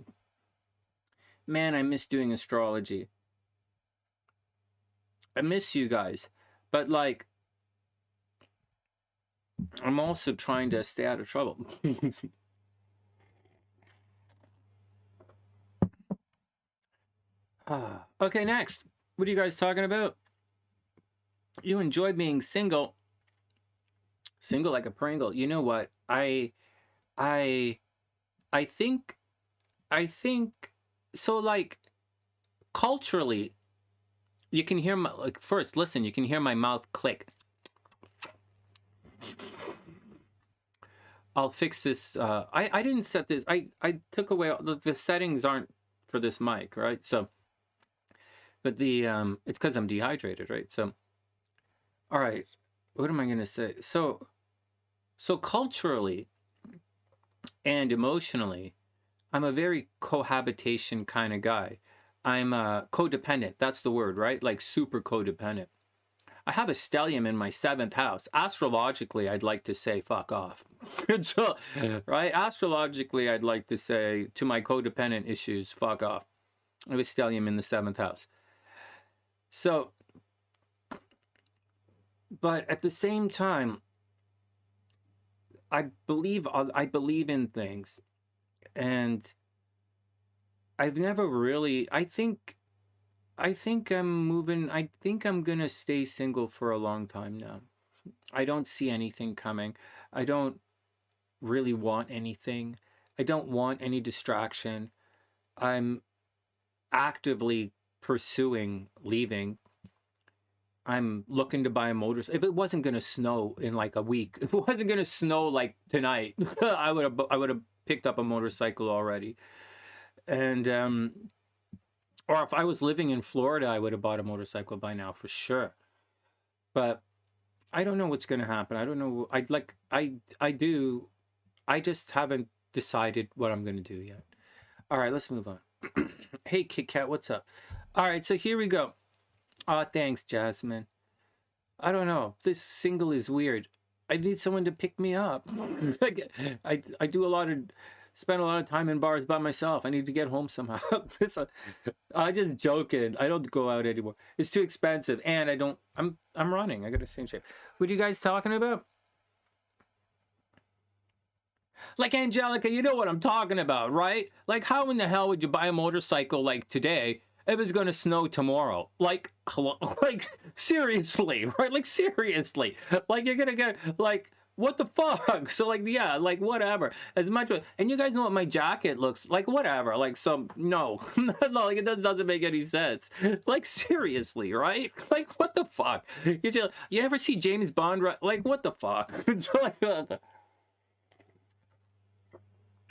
Man, I miss doing astrology. I miss you guys. But like, I'm also trying to stay out of trouble. Okay, next. What are you guys talking about? You enjoy being single. Single like a Pringle. You know what? I I think, so like culturally, you can hear my, like, first, listen, you can hear my mouth click. I'll fix this. I didn't set this. I took away, the settings aren't for this mic, right? So, but the, it's because I'm dehydrated, right? So, all right, what am I going to say? So culturally and emotionally, I'm a very cohabitation kind of guy. I'm codependent. That's the word, right? Like super codependent. I have a stellium in my 7th house. Astrologically, I'd like to say fuck off. So, right? Astrologically, I'd like to say to my codependent issues, fuck off. I have a stellium in the 7th house. So, but at the same time, I believe in things, and I've never really, I think I'm moving, I think I'm gonna stay single for a long time now. I don't see anything coming. I don't really want anything. I don't want any distraction. I'm actively pursuing leaving. I'm looking to buy a motorcycle. If it wasn't going to snow in like a week, if it wasn't going to snow like tonight, I would have picked up a motorcycle already. And or if I was living in Florida, I would have bought a motorcycle by now for sure. But I don't know what's going to happen. I don't know. I just haven't decided what I'm going to do yet. All right, let's move on. Hey, Kit Kat, what's up? All right, so here we go. Oh, thanks, Jasmine. I don't know. This single is weird. I need someone to pick me up. Like, I spend a lot of time in bars by myself. I need to get home somehow. I just joking. I don't go out anymore. It's too expensive, and I'm running. I got to stay in shape. What are you guys talking about? Like, Angelica, you know what I'm talking about, right? Like, how in the hell would you buy a motorcycle like today if it's going to snow tomorrow? Like, hello? Like, seriously, right? Like, seriously. Like, you're going to get, like, what the fuck? So, like, yeah, like, whatever. As much, and you guys know what my jacket looks like, whatever. Like, some, no. No, like, it doesn't make any sense. Like, seriously, right? Like, what the fuck? You ever see James Bond? Like, what the fuck?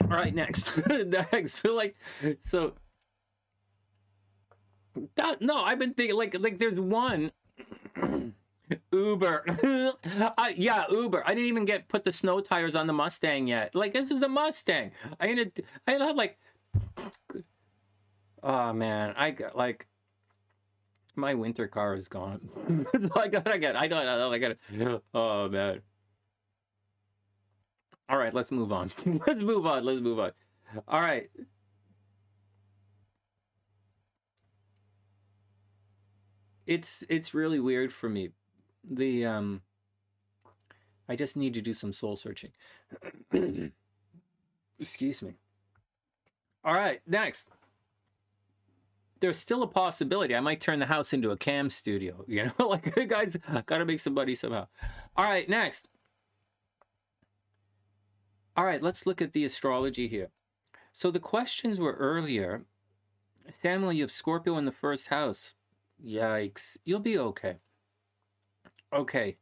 All right, next. Next. Like, so that, no, I've been thinking like there's one Uber. Yeah, Uber. I didn't even put the snow tires on the Mustang yet. Like, this is the Mustang. I had like, oh man, I got like, my winter car is gone. So I gotta get, I don't know, I gotta, oh man. All right, let's move on. Let's move on. Let's move on. All right. It's really weird for me. The I just need to do some soul searching. Excuse me. All right, next. There's still a possibility I might turn the house into a cam studio. You know, like, guys, gotta make some money somehow. All right, next. All right, let's look at the astrology here. So the questions were earlier. Samuel, you have Scorpio in the 1st house. Yikes. You'll be okay. Okay.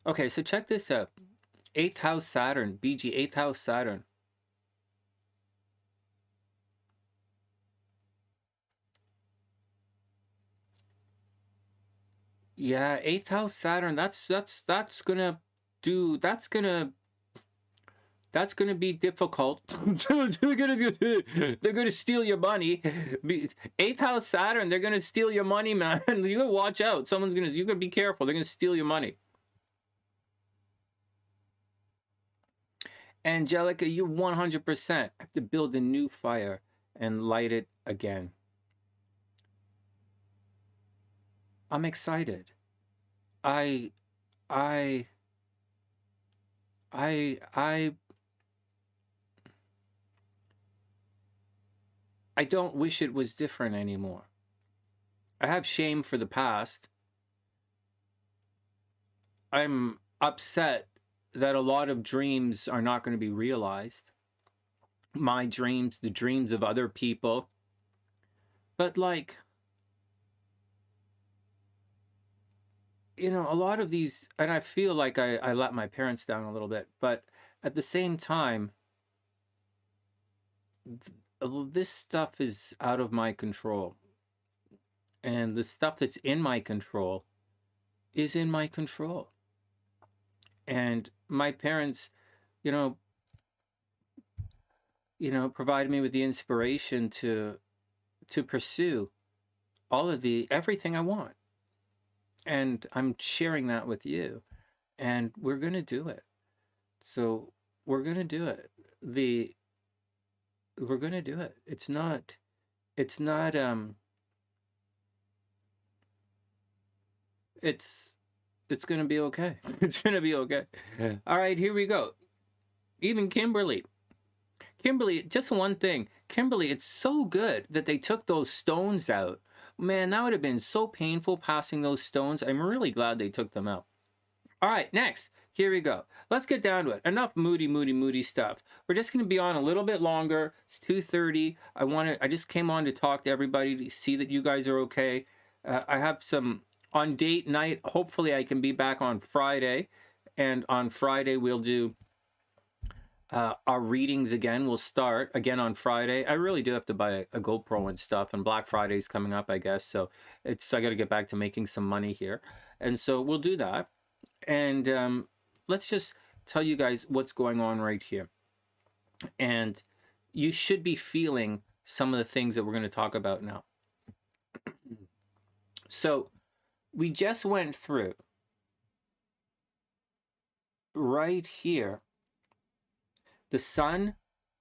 Okay, so check this out. 8th house Saturn. BG, 8th house Saturn. Yeah, 8th house Saturn. That's gonna do. That's gonna be difficult. They're gonna steal your money. 8th house Saturn. They're gonna steal your money, man. You gotta watch out. You gotta be careful. They're gonna steal your money. Angelica, you 100% have to build a new fire and light it again. I'm excited. I don't wish it was different anymore. I have shame for the past. I'm upset that a lot of dreams are not going to be realized. My dreams, the dreams of other people. But like, you know, a lot of these, and I feel like I let my parents down a little bit, but at the same time, this stuff is out of my control. And the stuff that's in my control is in my control. And my parents, you know, provided me with the inspiration to pursue all of everything I want. And I'm sharing that with you. And we're going to do it. So we're going to do it. We're going to do it. It's not it's going to be okay. It's going to be okay. All right, here we go. Even Kimberly, just one thing. Kimberly, it's so good that they took those stones out. Man, that would have been so painful passing those stones. I'm really glad they took them out. All right, next. Here we go. Let's get down to it. Enough moody stuff. We're just going to be on a little bit longer. It's 2:30. I just came on to talk to everybody to see that you guys are okay. I have some on date night. Hopefully I can be back on Friday. And on Friday we'll do our readings again. We'll start again on Friday. I really do have to buy a GoPro and stuff, and Black Friday's coming up, I guess. So I got to get back to making some money here. And so we'll do that. And let's just tell you guys what's going on right here. And you should be feeling some of the things that we're going to talk about now. So we just went through right here the Sun,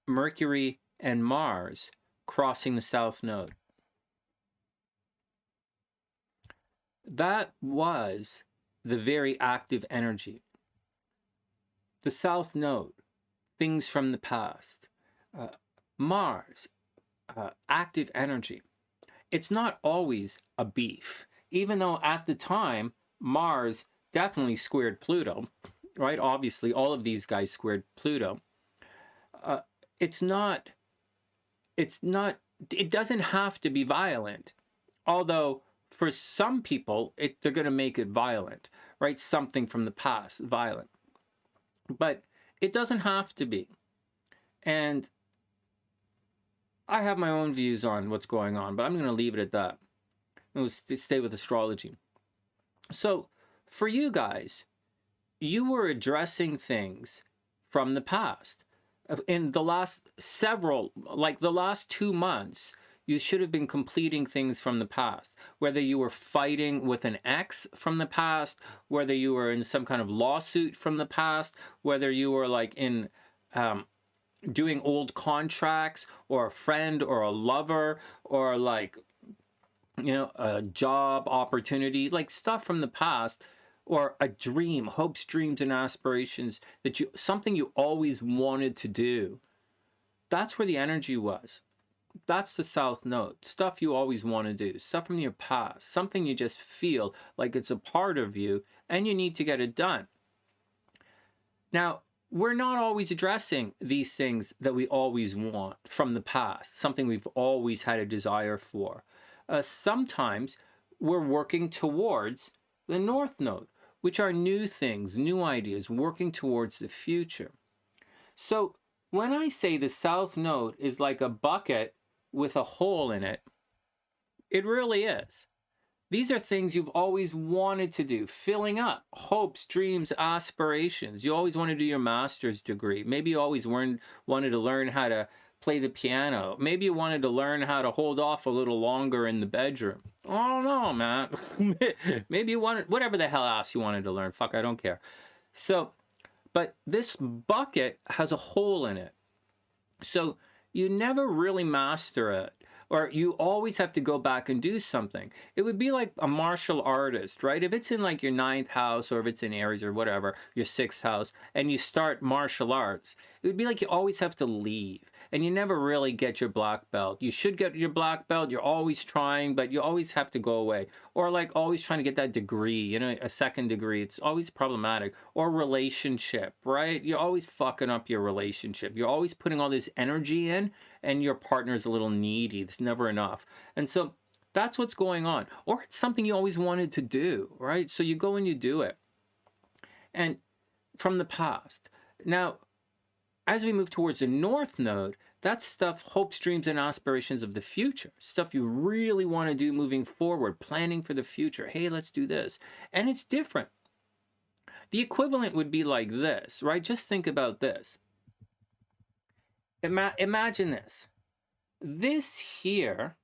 Mercury, and Mars crossing the South Node. That was the very active energy. The South Node, things from the past. Mars, active energy. It's not always a beef, even though at the time, Mars definitely squared Pluto, right? Obviously, all of these guys squared Pluto. It doesn't have to be violent, although for some people, they're going to make it violent, right? Something from the past, violent. But it doesn't have to be. And I have my own views on what's going on, but I'm going to leave it at that. We'll stay with astrology. So for you guys, you were addressing things from the past. In the last the last 2 months, you should have been completing things from the past. Whether you were fighting with an ex from the past, whether you were in some kind of lawsuit from the past, whether you were like in doing old contracts, or a friend or a lover, or like, you know, a job opportunity, like stuff from the past, or a dream, hopes, dreams, and aspirations that something you always wanted to do. That's where the energy was. That's the South Node. Stuff you always want to do. Stuff from your past. Something you just feel like it's a part of you and you need to get it done. Now, we're not always addressing these things that we always want from the past. Something we've always had a desire for. Sometimes we're working towards the North Node, which are new things, new ideas, working towards the future. So when I say the South Node is like a bucket with a hole in it, it really is. These are things you've always wanted to do, filling up hopes, dreams, aspirations. You always want to do your master's degree. Maybe you always wanted to learn how to play the piano. Maybe you wanted to learn how to hold off a little longer in the bedroom. I don't know, man. Maybe you wanted, whatever the hell else you wanted to learn. Fuck, I don't care. So, but this bucket has a hole in it. So you never really master it, or you always have to go back and do something. It would be like a martial artist, right? If it's in like your 9th house, or if it's in Aries or whatever, your 6th house, and you start martial arts, it would be like you always have to leave. and you never really get your black belt. You should get your black belt. You're always trying, but you always have to go away. Or like always trying to get that degree, you know, a second degree. It's always problematic. Or relationship, right? You're always fucking up your relationship. You're always putting all this energy in, and your partner's a little needy. It's never enough. And so that's what's going on. Or it's something you always wanted to do, right? So you go and you do it. And from the past. Now, as we move towards the North Node, that's stuff, hopes, dreams, and aspirations of the future. Stuff you really want to do moving forward, planning for the future. Hey, let's do this. And it's different. The equivalent would be like this, right? Just think about this. Imagine this. This here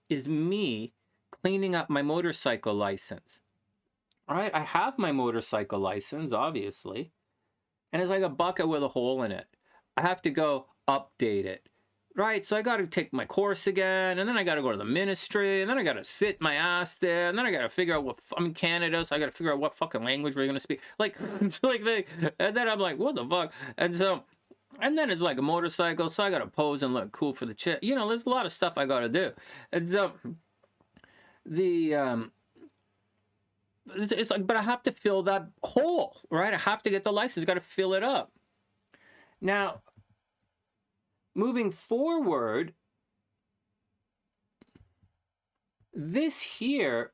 is me cleaning up my motorcycle license. All right, I have my motorcycle license, obviously, and it's like a bucket with a hole in it. I have to go update it, right? So I got to take my course again, and then I got to go to the ministry, and then I got to sit my ass there, and then I got to figure out what, I'm in Canada, so I got to figure out what fucking language we're going to speak. Like, and then I'm like, what the fuck? And so, and then it's like a motorcycle, so I got to pose and look cool for the chick. You know, there's a lot of stuff I got to do. And so, it's like, but I have to fill that hole, right? I have to get the license, got to fill it up. Now, moving forward, this here,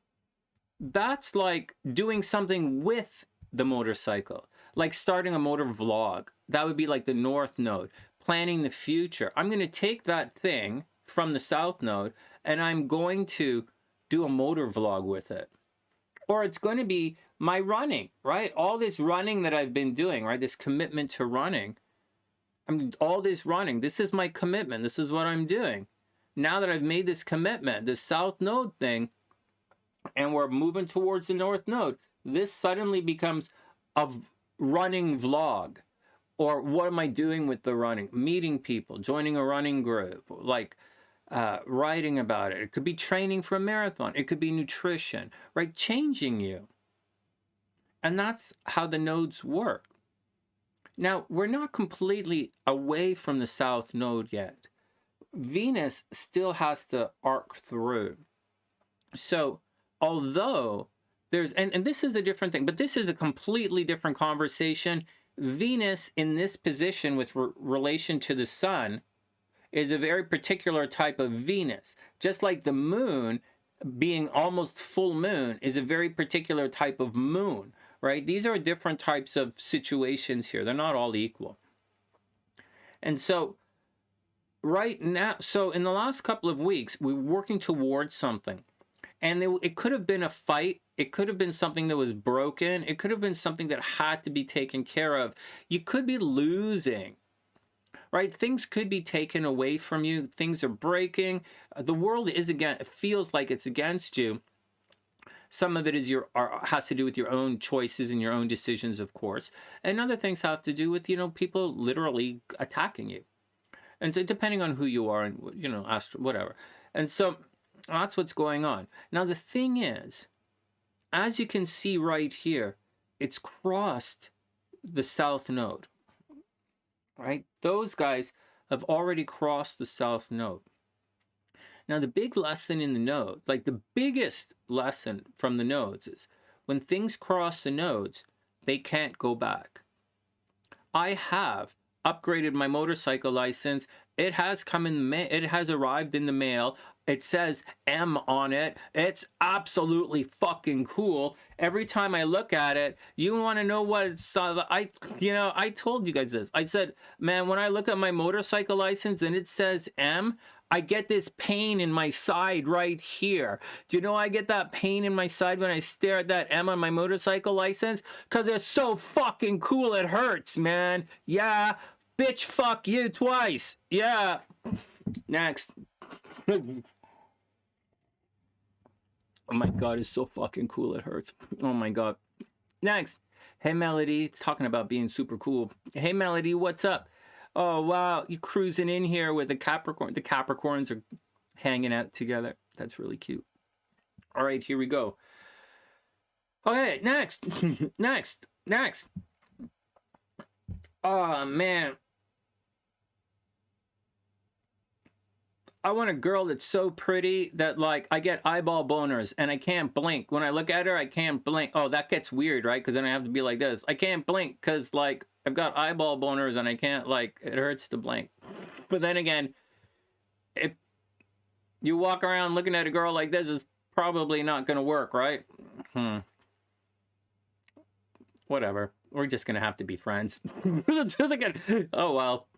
that's like doing something with the motorcycle, like starting a motor vlog. That would be like the North Node, planning the future. I'm going to take that thing from the South Node, and I'm going to do a motor vlog with it. Or it's going to be my running, right? All this running that I've been doing, right? This commitment to running. I mean, all this running, this is my commitment. This is what I'm doing. Now that I've made this commitment, this South Node thing, and we're moving towards the North Node, this suddenly becomes a running vlog. Or what am I doing with the running? Meeting people, joining a running group, like writing about it. It could be training for a marathon. It could be nutrition, right? Changing you. And that's how the nodes work. Now, we're not completely away from the South Node yet. Venus still has to arc through. So, although there's, and this is a different thing, but this is a completely different conversation. Venus in this position with relation to the sun is a very particular type of Venus. Just like the moon being almost full moon is a very particular type of moon, right? These are different types of situations here. They're not all equal. And so right now, so in the last couple of weeks, we're working towards something. And it could have been a fight. It could have been something that was broken. It could have been something that had to be taken care of. You could be losing, right? Things could be taken away from you. Things are breaking. The world is it feels like it's against you. Some of it is has to do with your own choices and your own decisions, of course. And other things have to do with, you know, people literally attacking you. And so depending on who you are and, you know, whatever. And so that's what's going on. Now, the thing is, as you can see right here, it's crossed the South Node, right? Those guys have already crossed the South Node. Now, the big lesson in the node, like the biggest lesson from the nodes is when things cross the nodes, they can't go back. I have upgraded my motorcycle license. It has come in, it has arrived in the mail. It says M on it. It's absolutely fucking cool. Every time I look at it, you want to know what it's, I told you guys this. I said, man, when I look at my motorcycle license and it says M, I get this pain in my side right here. Do you know I get that pain in my side when I stare at that M on my motorcycle license? Because it's so fucking cool, it hurts, man. Yeah, bitch, fuck you twice. Yeah. Next. Oh my God, it's so fucking cool, it hurts. Oh my God. Next. Hey, Melody, it's talking about being super cool. Hey, Melody, what's up? Oh, wow, you cruising in here with a Capricorn. The Capricorns are hanging out together. That's really cute. All right, here we go. Okay, next. Next. Oh, man. I want a girl that's so pretty that like I get eyeball boners and I can't blink. When I look at her, I can't blink. Oh, that gets weird, right? Because then I have to be like this. I can't blink because like I've got eyeball boners and I can't like, it hurts to blink. But then again, if you walk around looking at a girl like this, it's probably not going to work, right? Whatever. We're just going to have to be friends. Oh, well.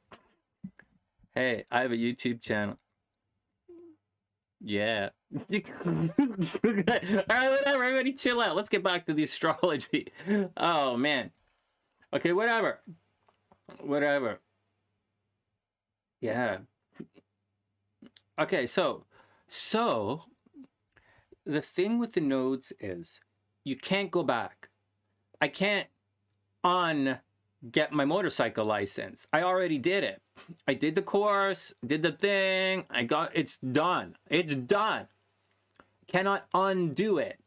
Hey, I have a YouTube channel. Yeah. All right, whatever. Everybody chill out. Let's get back to the astrology. Oh, man. Okay, whatever. Whatever. Yeah. Okay, so the thing with the nodes is you can't go back. I can't get my motorcycle license. I already did it. I did the course, did the thing. It's done. It's done. Cannot undo it.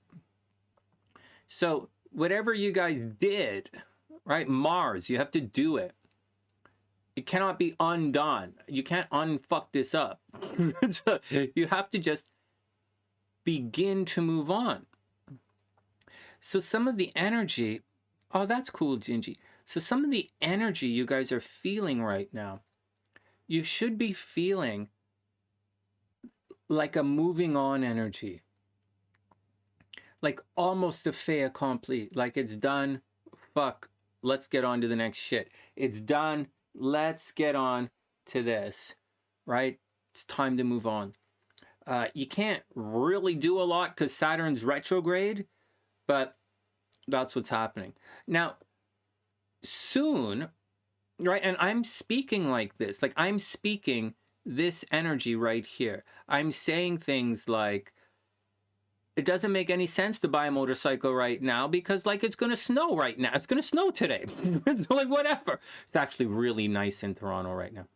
So whatever you guys did, right? Mars, you have to do it. It cannot be undone. You can't unfuck this up. So you have to just begin to move on. So some of the energy, oh, that's cool, Gingy. So some of the energy you guys are feeling right now, you should be feeling like a moving on energy. Like almost a fait accompli. Like it's done. Fuck. Let's get on to the next shit. It's done. Let's get on to this. Right? It's time to move on. You can't really do a lot because Saturn's retrograde, but that's what's happening. Now, soon, right, and I'm speaking like this, like I'm speaking this energy right here. I'm saying things like, it doesn't make any sense to buy a motorcycle right now because like it's going to snow right now. It's going to snow today. It's like whatever. It's actually really nice in Toronto right now.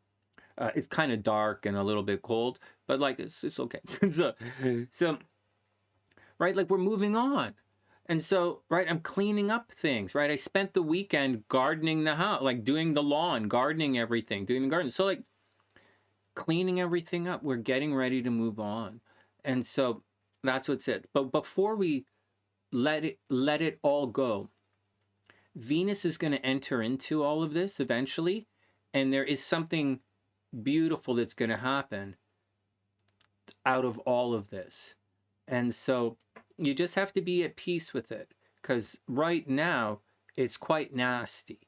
It's kind of dark and a little bit cold, but like it's okay. so right, like we're moving on. And so, right, I'm cleaning up things, right? I spent the weekend gardening the house, like doing the lawn, gardening everything, doing the garden. So like cleaning everything up, we're getting ready to move on. And so that's what's it. But before we let it all go, Venus is going to enter into all of this eventually. And there is something beautiful that's going to happen out of all of this. And so you just have to be at peace with it, because right now it's quite nasty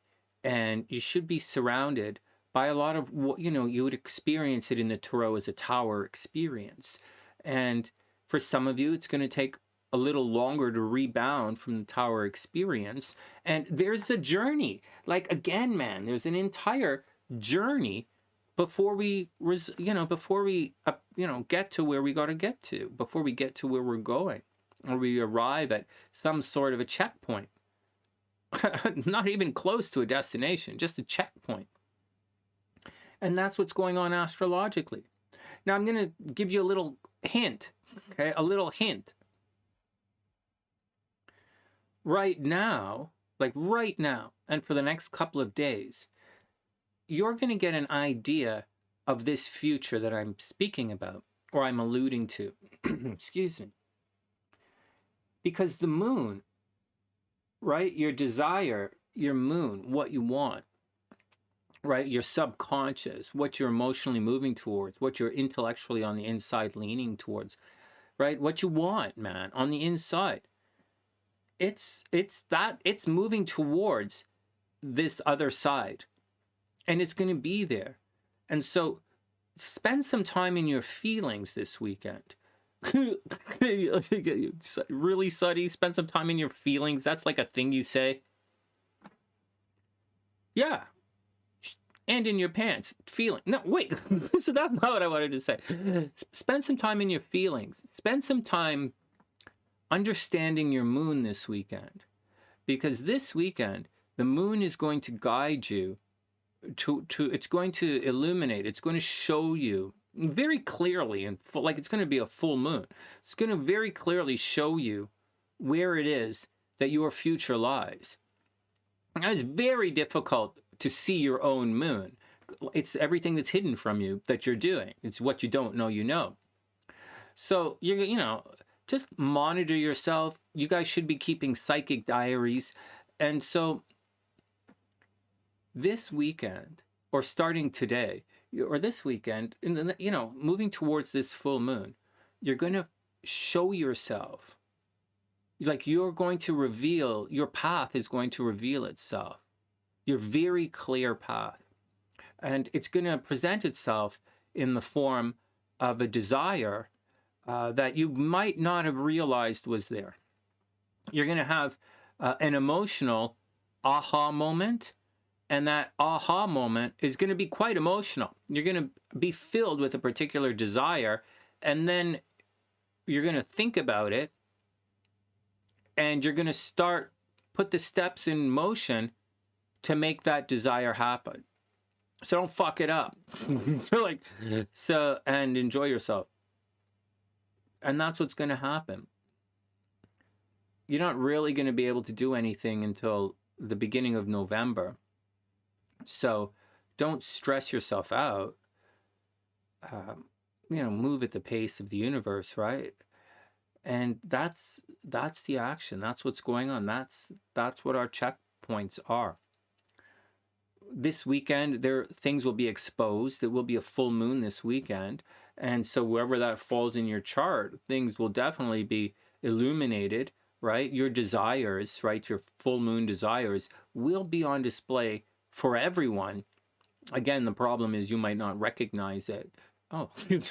and you should be surrounded by a lot of what, you know, you would experience it in the tarot as a tower experience. And for some of you, it's going to take a little longer to rebound from the tower experience. And there's a journey. Like, again, man, there's an entire journey before we, get to where we got to get to, before we get to where we're going, or we arrive at some sort of a checkpoint. Not even close to a destination, just a checkpoint. And that's what's going on astrologically. Now, I'm going to give you a little hint, okay? A little hint. Right now, and for the next couple of days, you're going to get an idea of this future that I'm speaking about, or I'm alluding to. Excuse me. Because the moon, right, your desire, your moon, what you want, right, your subconscious, what you're emotionally moving towards, what you're intellectually on the inside leaning towards, right, what you want, man, on the inside, it's moving towards this other side, and it's going to be there. And so spend some time in your feelings this weekend. Really, Sonny, spend some time in your feelings. That's like a thing you say. Yeah. And in your pants. Feeling. No, wait. So that's not what I wanted to say. Spend some time in your feelings. Spend some time understanding your moon this weekend. Because this weekend, the moon is going to guide you to it's going to illuminate, it's going to show you very clearly, and like it's going to be a full moon. It's going to very clearly show you where it is that your future lies. Now, it's very difficult to see your own moon. it's everything that's hidden from you that you're doing. It's what you don't know, you know. So you know, just monitor yourself. You guys should be keeping psychic diaries. And so this weekend, or starting today, or this weekend, you know, moving towards this full moon, you're going to show yourself. Like, you're going to reveal, your path is going to reveal itself. Your very clear path. And it's going to present itself in the form of a desire that you might not have realized was there. You're going to have an emotional aha moment. And that aha moment is going to be quite emotional. You're going to be filled with a particular desire. And then you're going to think about it. And you're going to put the steps in motion to make that desire happen. So don't fuck it up. And enjoy yourself. And that's what's going to happen. You're not really going to be able to do anything until the beginning of November. So don't stress yourself out. You know, move at the pace of the universe, right? And that's the action. That's what's going on. That's what our checkpoints are. This weekend, things will be exposed. It will be a full moon this weekend. And so wherever that falls in your chart, things will definitely be illuminated, right? Your desires, right? Your full moon desires will be on display for everyone. Again, the problem is you might not recognize it. Oh,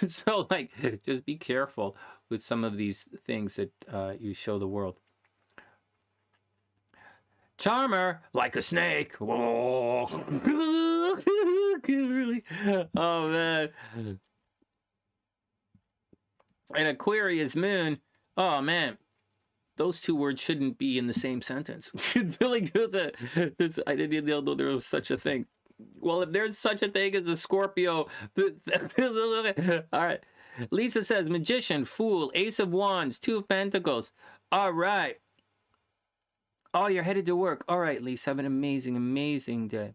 so like, just be careful with some of these things that you show the world. Charmer, like a snake. Whoa. Oh, man. And Aquarius moon. Oh, man. Those two words shouldn't be in the same sentence. I didn't know there was such a thing. Well, if there's such a thing as a Scorpio. All right. Lisa says, Magician, Fool, Ace of Wands, Two of Pentacles. All right. Oh, you're headed to work. All right, Lisa, have an amazing, amazing day.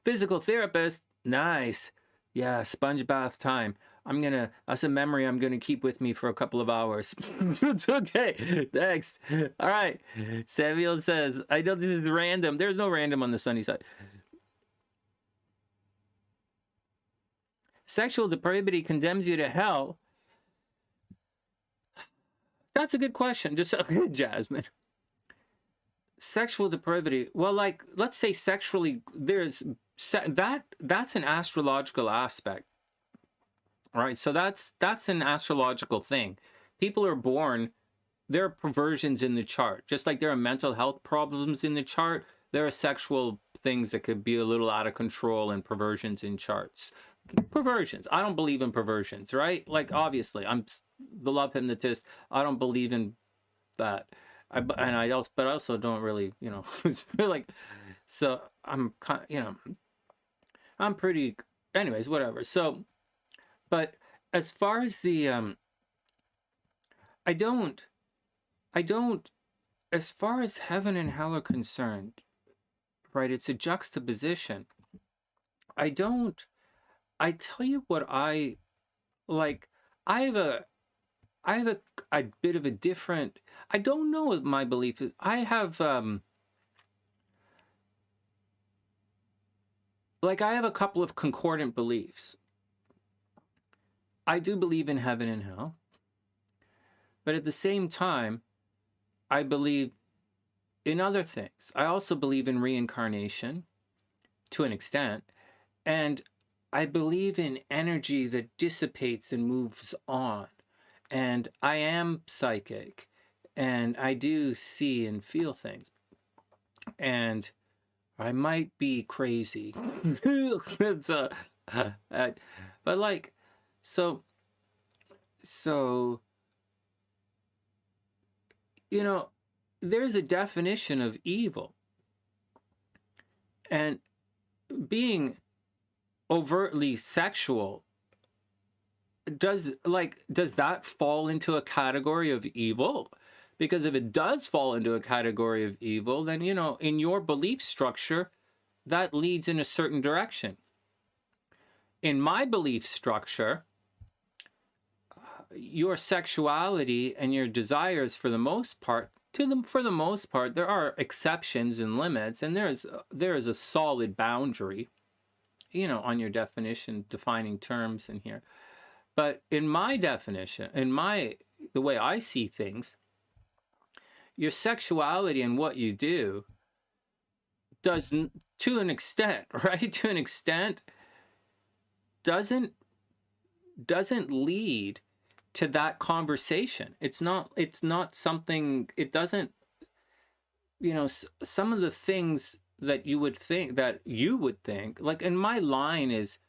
Physical therapist. Nice. Yeah, sponge bath time. That's a memory I'm gonna keep with me for a couple of hours. It's okay. Next. All right. Samuel says, I know this is random. There's no random on the sunny side. Sexual depravity condemns you to hell. That's a good question. Just Jasmine. Sexual depravity. Well, like, let's say sexually, that's an astrological aspect. All right, so that's an astrological thing. People are born, there are perversions in the chart. Just like there are mental health problems in the chart, there are sexual things that could be a little out of control and perversions in charts. Perversions. I don't believe in perversions, right? Like, obviously, I'm the love hypnotist. I don't believe in that. But I also don't really, you know, like, so I'm kind, you know, I'm pretty, anyways, whatever. So, but as far as the, I don't, as far as heaven and hell are concerned, right, it's a juxtaposition. I tell you what I, like, I have a bit of a different, I don't know what my belief is. I have, like, I have a couple of concordant beliefs. I do believe in heaven and hell. But at the same time, I believe in other things. I also believe in reincarnation to an extent. And I believe in energy that dissipates and moves on. And I am psychic. And I do see and feel things. And I might be crazy. It's but like, so, you know, there's a definition of evil. And being overtly sexual, does that fall into a category of evil? Because if it does fall into a category of evil, then, you know, in your belief structure, that leads in a certain direction. In my belief structure, your sexuality and your desires, for the most part, there are exceptions and limits, and there is a solid boundary, you know, on your definition, defining terms in here. But in my definition, the way I see things, your sexuality and what you do does, to an extent, right? To an extent, doesn't lead to that conversation. It's not something, it doesn't, you know, some of the things that you would think, like, and my line is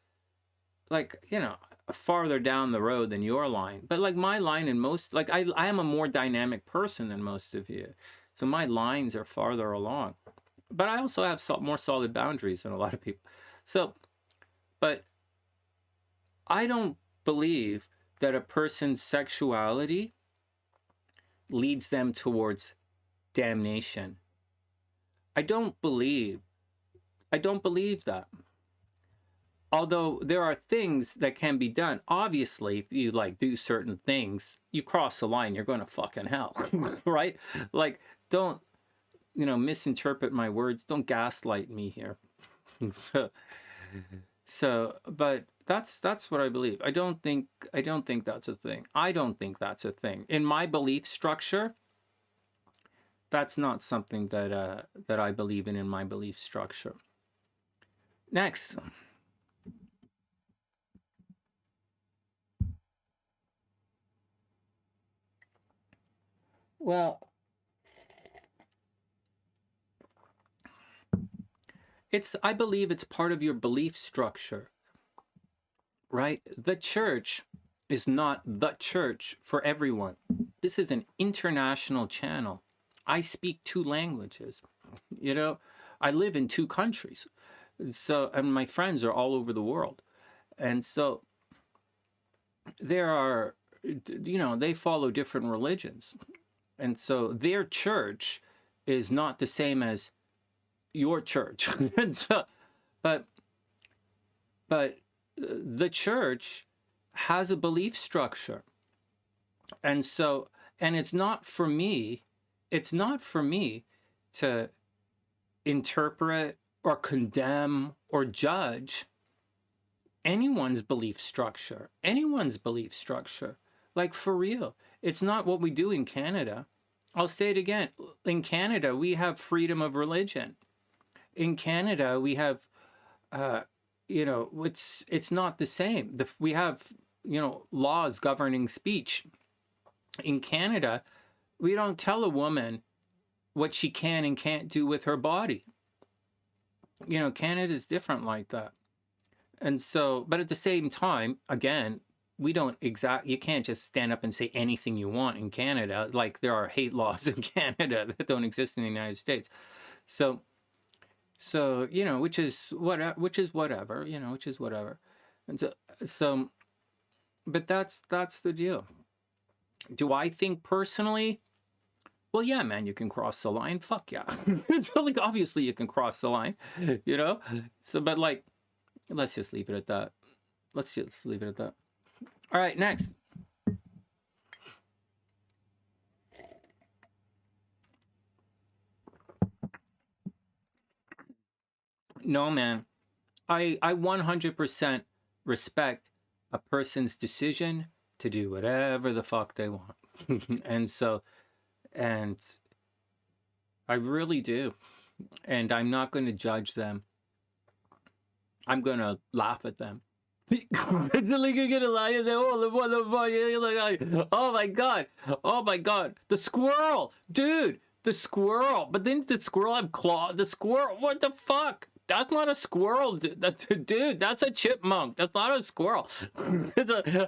like, you know, farther down the road than your line, but like my line in most, like I am a more dynamic person than most of you, so my lines are farther along, but I also have more solid boundaries than a lot of people. So, but I don't believe that a person's sexuality leads them towards damnation. I don't believe that. Although there are things that can be done. Obviously, if you like do certain things, you cross the line, you're going to fucking hell, right? Like, don't, you know, misinterpret my words. Don't gaslight me here. But that's what I believe. I don't think that's a thing. I don't think that's a thing. In my belief structure, that's not something that that I believe in my belief structure. Next. Well, I believe it's part of your belief structure, right? The church is not the church for everyone. This is an international channel. I speak 2 languages. You know, I live in 2 countries. So, and my friends are all over the world. And so there are, you know, they follow different religions. And so their church is not the same as your church. And so, but the church has a belief structure. And so, and it's not for me to interpret or condemn or judge anyone's belief structure. Like, for real. It's not what we do in Canada. I'll say it again. In Canada, we have freedom of religion. In Canada, we have, you know, it's not the same. We have, you know, laws governing speech. In Canada, we don't tell a woman what she can and can't do with her body. You know, Canada's different like that. And so, but at the same time, again, we don't you can't just stand up and say anything you want in Canada. Like, there are hate laws in Canada that don't exist in the United States. So, you know, which is whatever, you know, And so, but that's the deal. Do I think personally? Well, yeah, man, you can cross the line. Fuck yeah. So, like, obviously you can cross the line, you know? So, but like, let's just leave it at that. All right, next. No, man. I 100% respect a person's decision to do whatever the fuck they want. And so, and I really do. And I'm not going to judge them. I'm going to laugh at them. It's like you're gonna lie and say, oh, the motherfucker, oh my god, the squirrel, dude, the squirrel. But then the squirrel have claw. The squirrel, what the fuck? That's not a squirrel, dude. That's a chipmunk. That's not a squirrel. All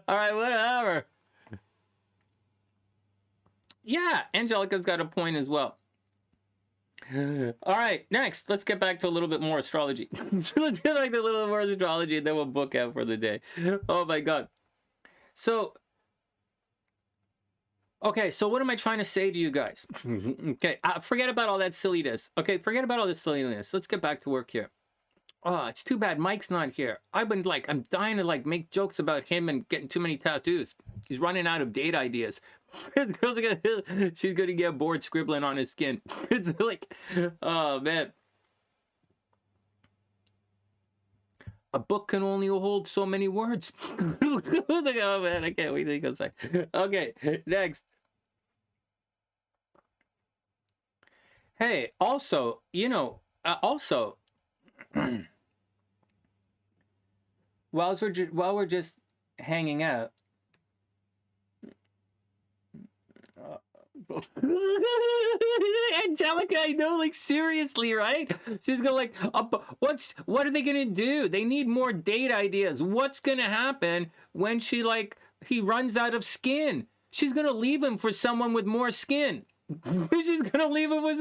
right, whatever. Yeah, Angelica's got a point as well. All right, next, let's get back to a little bit more astrology. Let's get like a little more astrology, and then we'll book out for the day. Oh my god. So, okay, so what am I trying to say to you guys? Okay, forget about all that silliness. Okay, forget about all this silliness. Let's get back to work here. Oh, it's too bad Mike's not here. I've been like, I'm dying to like make jokes about him and getting too many tattoos. He's running out of date ideas. She's gonna get bored scribbling on his skin. It's like, oh man. A book can only hold so many words. Like, oh man, I can't wait till he goes back. Okay, next. Hey, also, you know, also, while we're just hanging out. Angelica, I know, like seriously, right? She's gonna like, what are they gonna do? They need more date ideas. What's gonna happen when he runs out of skin? She's gonna leave him for someone with more skin. She's gonna leave him with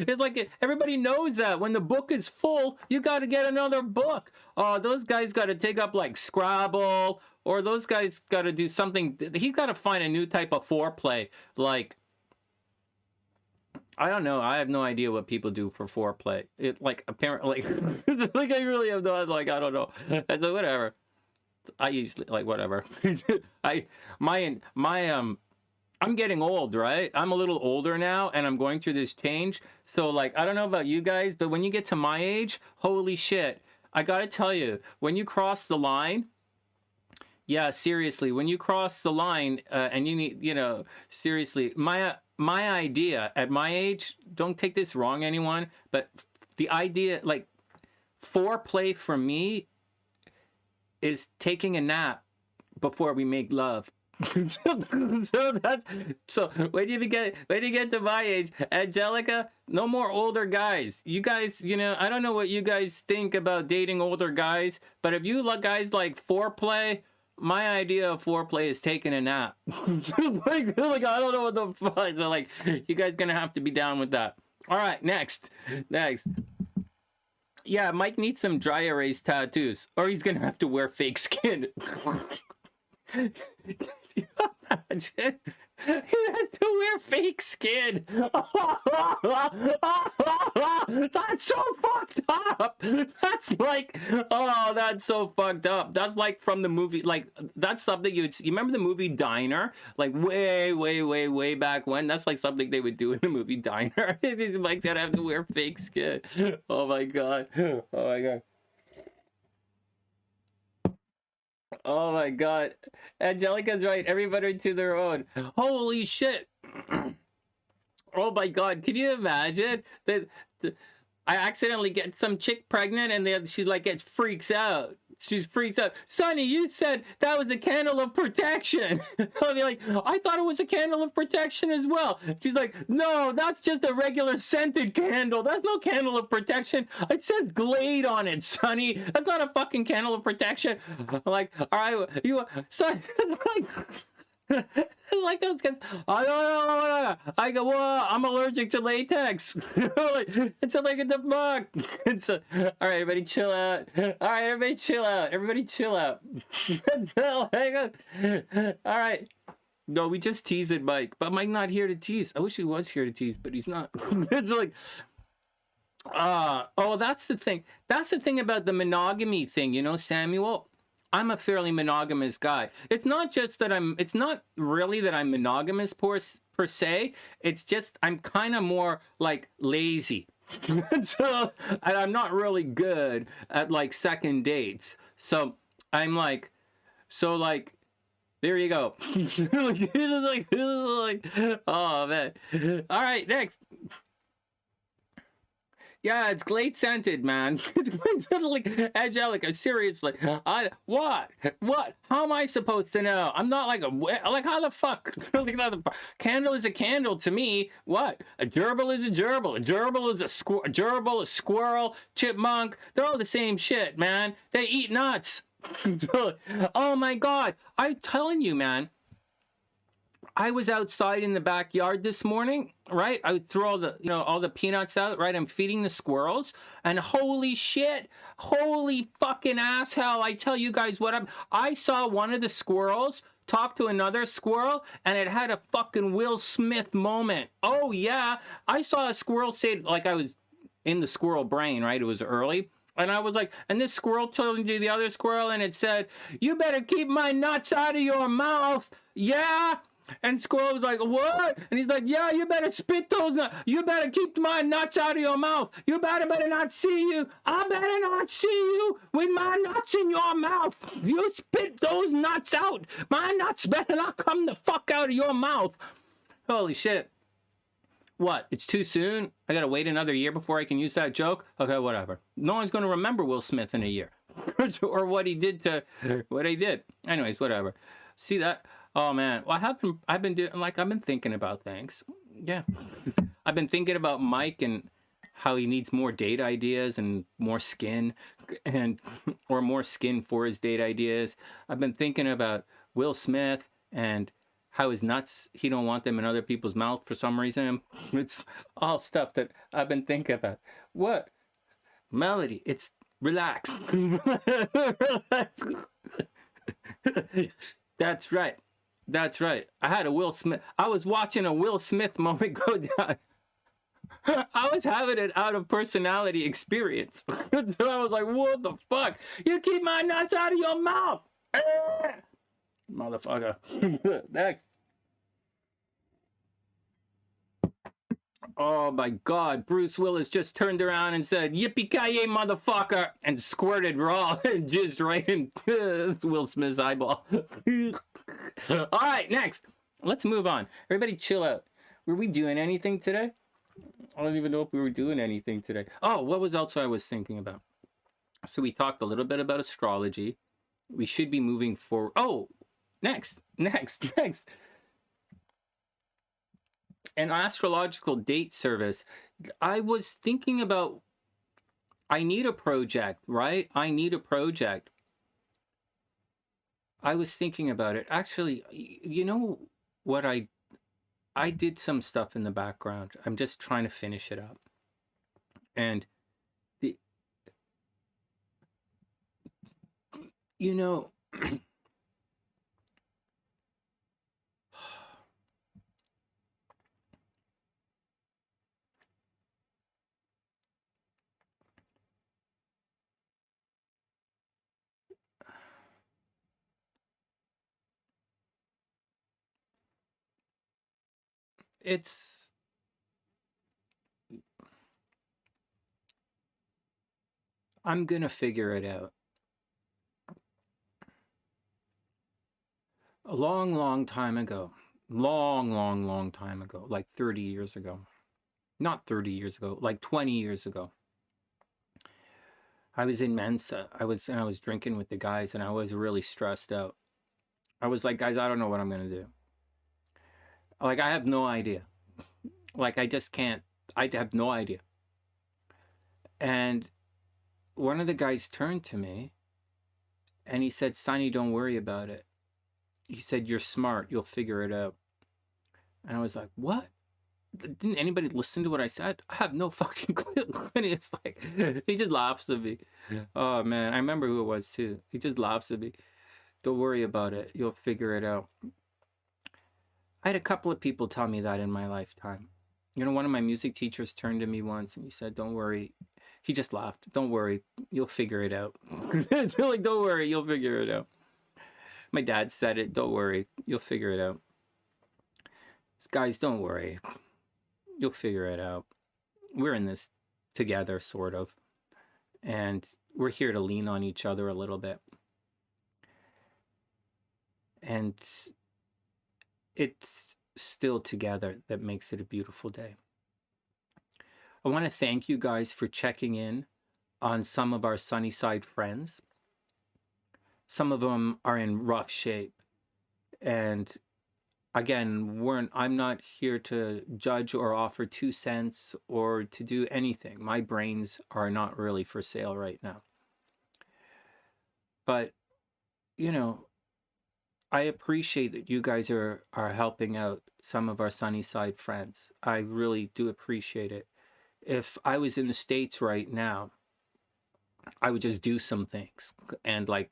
it's like everybody knows that when the book is full, you got to get another book. Oh, those guys got to take up like Scrabble, or those guys got to do something. He's got to find a new type of foreplay. Like, I don't know. I have no idea what people do for foreplay. It like apparently, like I really have no, like I don't know. So whatever. I usually like whatever. I'm getting old, right? I'm a little older now, and I'm going through this change. So, like, I don't know about you guys, but when you get to my age, holy shit. I gotta tell you, when you cross the line, yeah, seriously, when you cross the line, and you need, you know, seriously, my idea at my age, don't take this wrong, anyone, but the idea, like, foreplay for me is taking a nap before we make love. So when you get to my age, Angelica, no more older guys. You guys, you know, I don't know what you guys think about dating older guys, but if you guys like foreplay, my idea of foreplay is taking a nap. like I don't know what the fuck. So like, you guys gonna have to be down with that. All right, next. Yeah, Mike needs some dry erase tattoos, or he's gonna have to wear fake skin. Can you imagine? He has to wear fake skin. That's so fucked up. That's like, oh, that's so fucked up. That's like from the movie, like that's something you remember the movie Diner? Like way back when. That's like something they would do in the movie Diner. Mike's gonna have to wear fake skin. Oh my god. Oh my god. Oh my god. Angelica's right. Everybody to their own. Holy shit. Oh my god. Can you imagine that I accidentally get some chick pregnant and then she like gets freaks out. She's freaked out. Sonny, you said that was a candle of protection. I'll be like, I thought it was a candle of protection as well. She's like, no, that's just a regular scented candle. That's no candle of protection. It says Glade on it, Sonny. That's not a fucking candle of protection. I'm like, all right, you, Sonny, like those guys. I go, well, I'm allergic to latex. It's like in the fuck. All right, everybody chill out. All right, everybody chill out. Everybody chill out. Hang on. All right. No, we just teased Mike, but Mike's not here to tease. I wish he was here to tease, but he's not. It's like, oh, that's the thing. That's the thing about the monogamy thing, you know, Samuel. I'm a fairly monogamous guy. It's not just that it's not really that I'm monogamous per se. It's just I'm kind of more like lazy. So, and I'm not really good at like second dates. So I'm like, there you go. Oh man. All right, next. Yeah, it's Glade scented, man. It's Glade scented, like Angelica. Seriously, what? How am I supposed to know? I'm not like how the fuck? Candle is a candle to me. What? A gerbil is a gerbil. A gerbil is a gerbil, a squirrel, chipmunk. They're all the same shit, man. They eat nuts. Oh my god! I'm telling you, man. I was outside in the backyard this morning, right? I would throw all the peanuts out, right? I'm feeding the squirrels, and holy shit, holy fucking asshole! I tell you guys what I saw one of the squirrels talk to another squirrel, and it had a fucking Will Smith moment. Oh yeah, I saw a squirrel say, like I was in the squirrel brain, right? It was early. And I was like, and this squirrel told to the other squirrel, and it said, you better keep my nuts out of your mouth. Yeah. And squirrel was like, what? And he's like, yeah, you better spit those nuts. You better keep my nuts out of your mouth. You better not see you. I better not see you with my nuts in your mouth. You spit those nuts out. My nuts better not come the fuck out of your mouth. Holy shit. What? It's too soon? I gotta wait another year before I can use that joke? Okay, whatever. No one's gonna remember Will Smith in a year. Or what he did to what he did. Anyways, whatever. See that? Oh man. Well, I've been doing, like, I've been thinking about things. Yeah. I've been thinking about Mike and how he needs more date ideas and more skin, and or more skin for his date ideas. I've been thinking about Will Smith and how his nuts, he don't want them in other people's mouth for some reason. It's all stuff that I've been thinking about. What? Melody, it's relax. Relax. That's right. That's right. I had a Will Smith. I was watching a Will Smith moment go down. I was having an out of personality experience. So I was like, what the fuck? You keep my nuts out of your mouth. Motherfucker. Next. Oh my God. Bruce Willis just turned around and said, yippee-ki-yay, motherfucker, and squirted raw and jizzed right in Will Smith's eyeball. All right, next. Let's move on. Everybody chill out. Were we doing anything today? I don't even know if we were doing anything today. Oh, what was else I was thinking about? So we talked a little bit about astrology. We should be moving forward. Oh, next. An astrological date service. I was thinking about, I need a project, right? I need a project. I was thinking about it. Actually, you know what, I did some stuff in the background. I'm just trying to finish it up. And the, you know, it's, I'm gonna figure it out. A long time ago, long time ago, like 30 years ago, not 30 years ago, like 20 years ago, I was in Mensa. I was drinking with the guys, and I was really stressed out. I was like, guys, I don't know what I'm gonna do. Like, I have no idea. Like, I just can't. I have no idea. And one of the guys turned to me, and he said, Sonny, don't worry about it. He said, you're smart. You'll figure it out. And I was like, what? Didn't anybody listen to what I said? I have no fucking clue. And it's like, he just laughs at me. Oh, man. I remember who it was, too. He just laughs at me. Don't worry about it. You'll figure it out. I had a couple of people tell me that in my lifetime. You know, one of my music teachers turned to me once and he said, don't worry. He just laughed. Don't worry. You'll figure it out. It's like, don't worry. You'll figure it out. My dad said it. Don't worry. You'll figure it out. Guys, don't worry. You'll figure it out. We're in this together, sort of. And we're here to lean on each other a little bit. And it's still together that makes it a beautiful day. I want to thank you guys for checking in on some of our TheSunnySide friends. Some of them are in rough shape. And again, I'm not here to judge or offer 2 cents or to do anything. My brains are not really for sale right now. But, you know, I appreciate that you guys are helping out some of our TheSunnySide friends. I really do appreciate it. If I was in the States right now, I would just do some things and like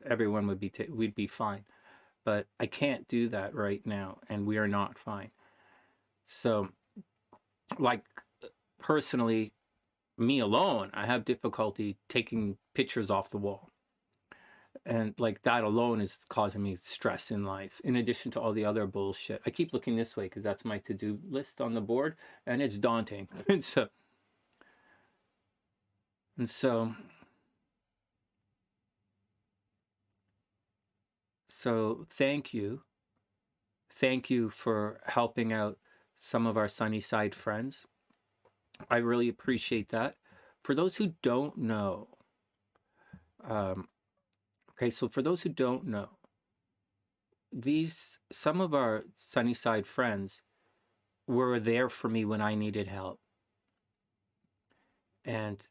everyone would be, we'd be fine. But I can't do that right now, and we are not fine. So, like, personally, me alone, I have difficulty taking pictures off the wall. And like that alone is causing me stress in life, in addition to all the other bullshit. I keep looking this way because that's my to-do list on the board, and it's daunting. and so thank you. Thank you for helping out some of our TheSunnySide friends. I really appreciate that. For those who don't know, okay, so for those who don't know, some of our TheSunnySide friends were there for me when I needed help. And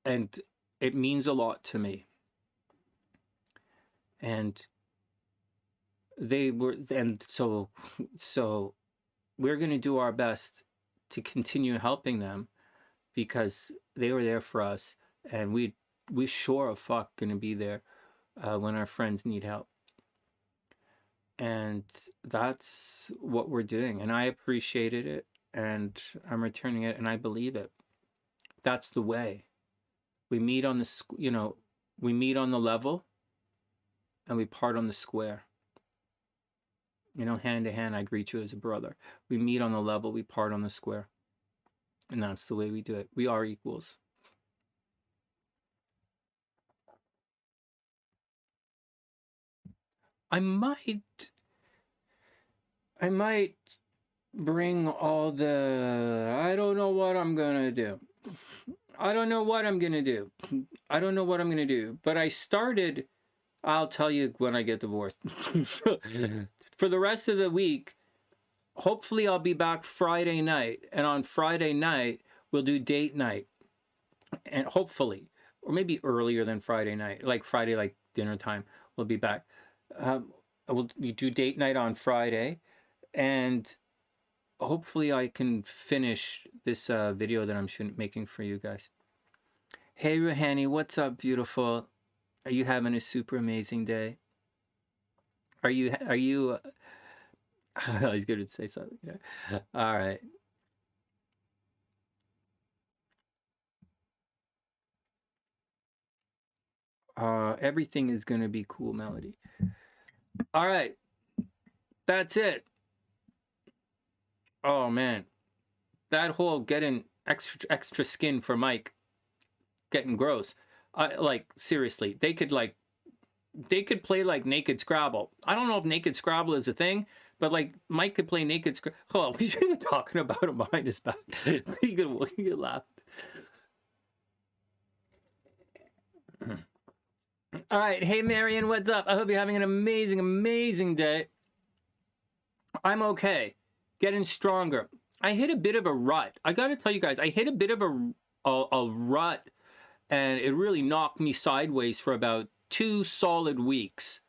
it means a lot to me. And so we're going to do our best to continue helping them because they were there for us, and we sure of fuck going to be there when our friends need help. And that's what we're doing, and I appreciated it, and I'm returning it, and I believe it. That's the way. We meet on the, we meet on the level, and we part on the square. Hand to hand, I greet you as a brother. We meet on the level, we part on the square. And that's the way we do it. We are equals. I might bring all the, I don't know what I'm gonna do. I don't know what I'm gonna do. But I started, I'll tell you when I get divorced. So, for the rest of the week, hopefully I'll be back Friday night. And on Friday night, we'll do date night. And hopefully, or maybe earlier than Friday night, like Friday, like dinner time, we'll be back. We'll do date night on Friday. And hopefully I can finish this video that I'm making for you guys. Hey, Ruhani, what's up, beautiful? Are you having a super amazing day? Are you I was going to say something. All right. Everything is going to be cool, Melody. All right. That's it. Oh, man. That whole getting extra skin for Mike, getting gross. Like, seriously, they could play like Naked Scrabble. I don't know if Naked Scrabble is a thing, but like Mike could play Naked Scrabble. Oh, we should be talking about it behind his back. You could laugh. All right. Hey, Marion, what's up? I hope you're having an amazing, amazing day. I'm okay. Getting stronger. I hit a bit of a rut. I got to tell you guys, I hit a bit of a rut, and it really knocked me sideways for about 2 solid weeks.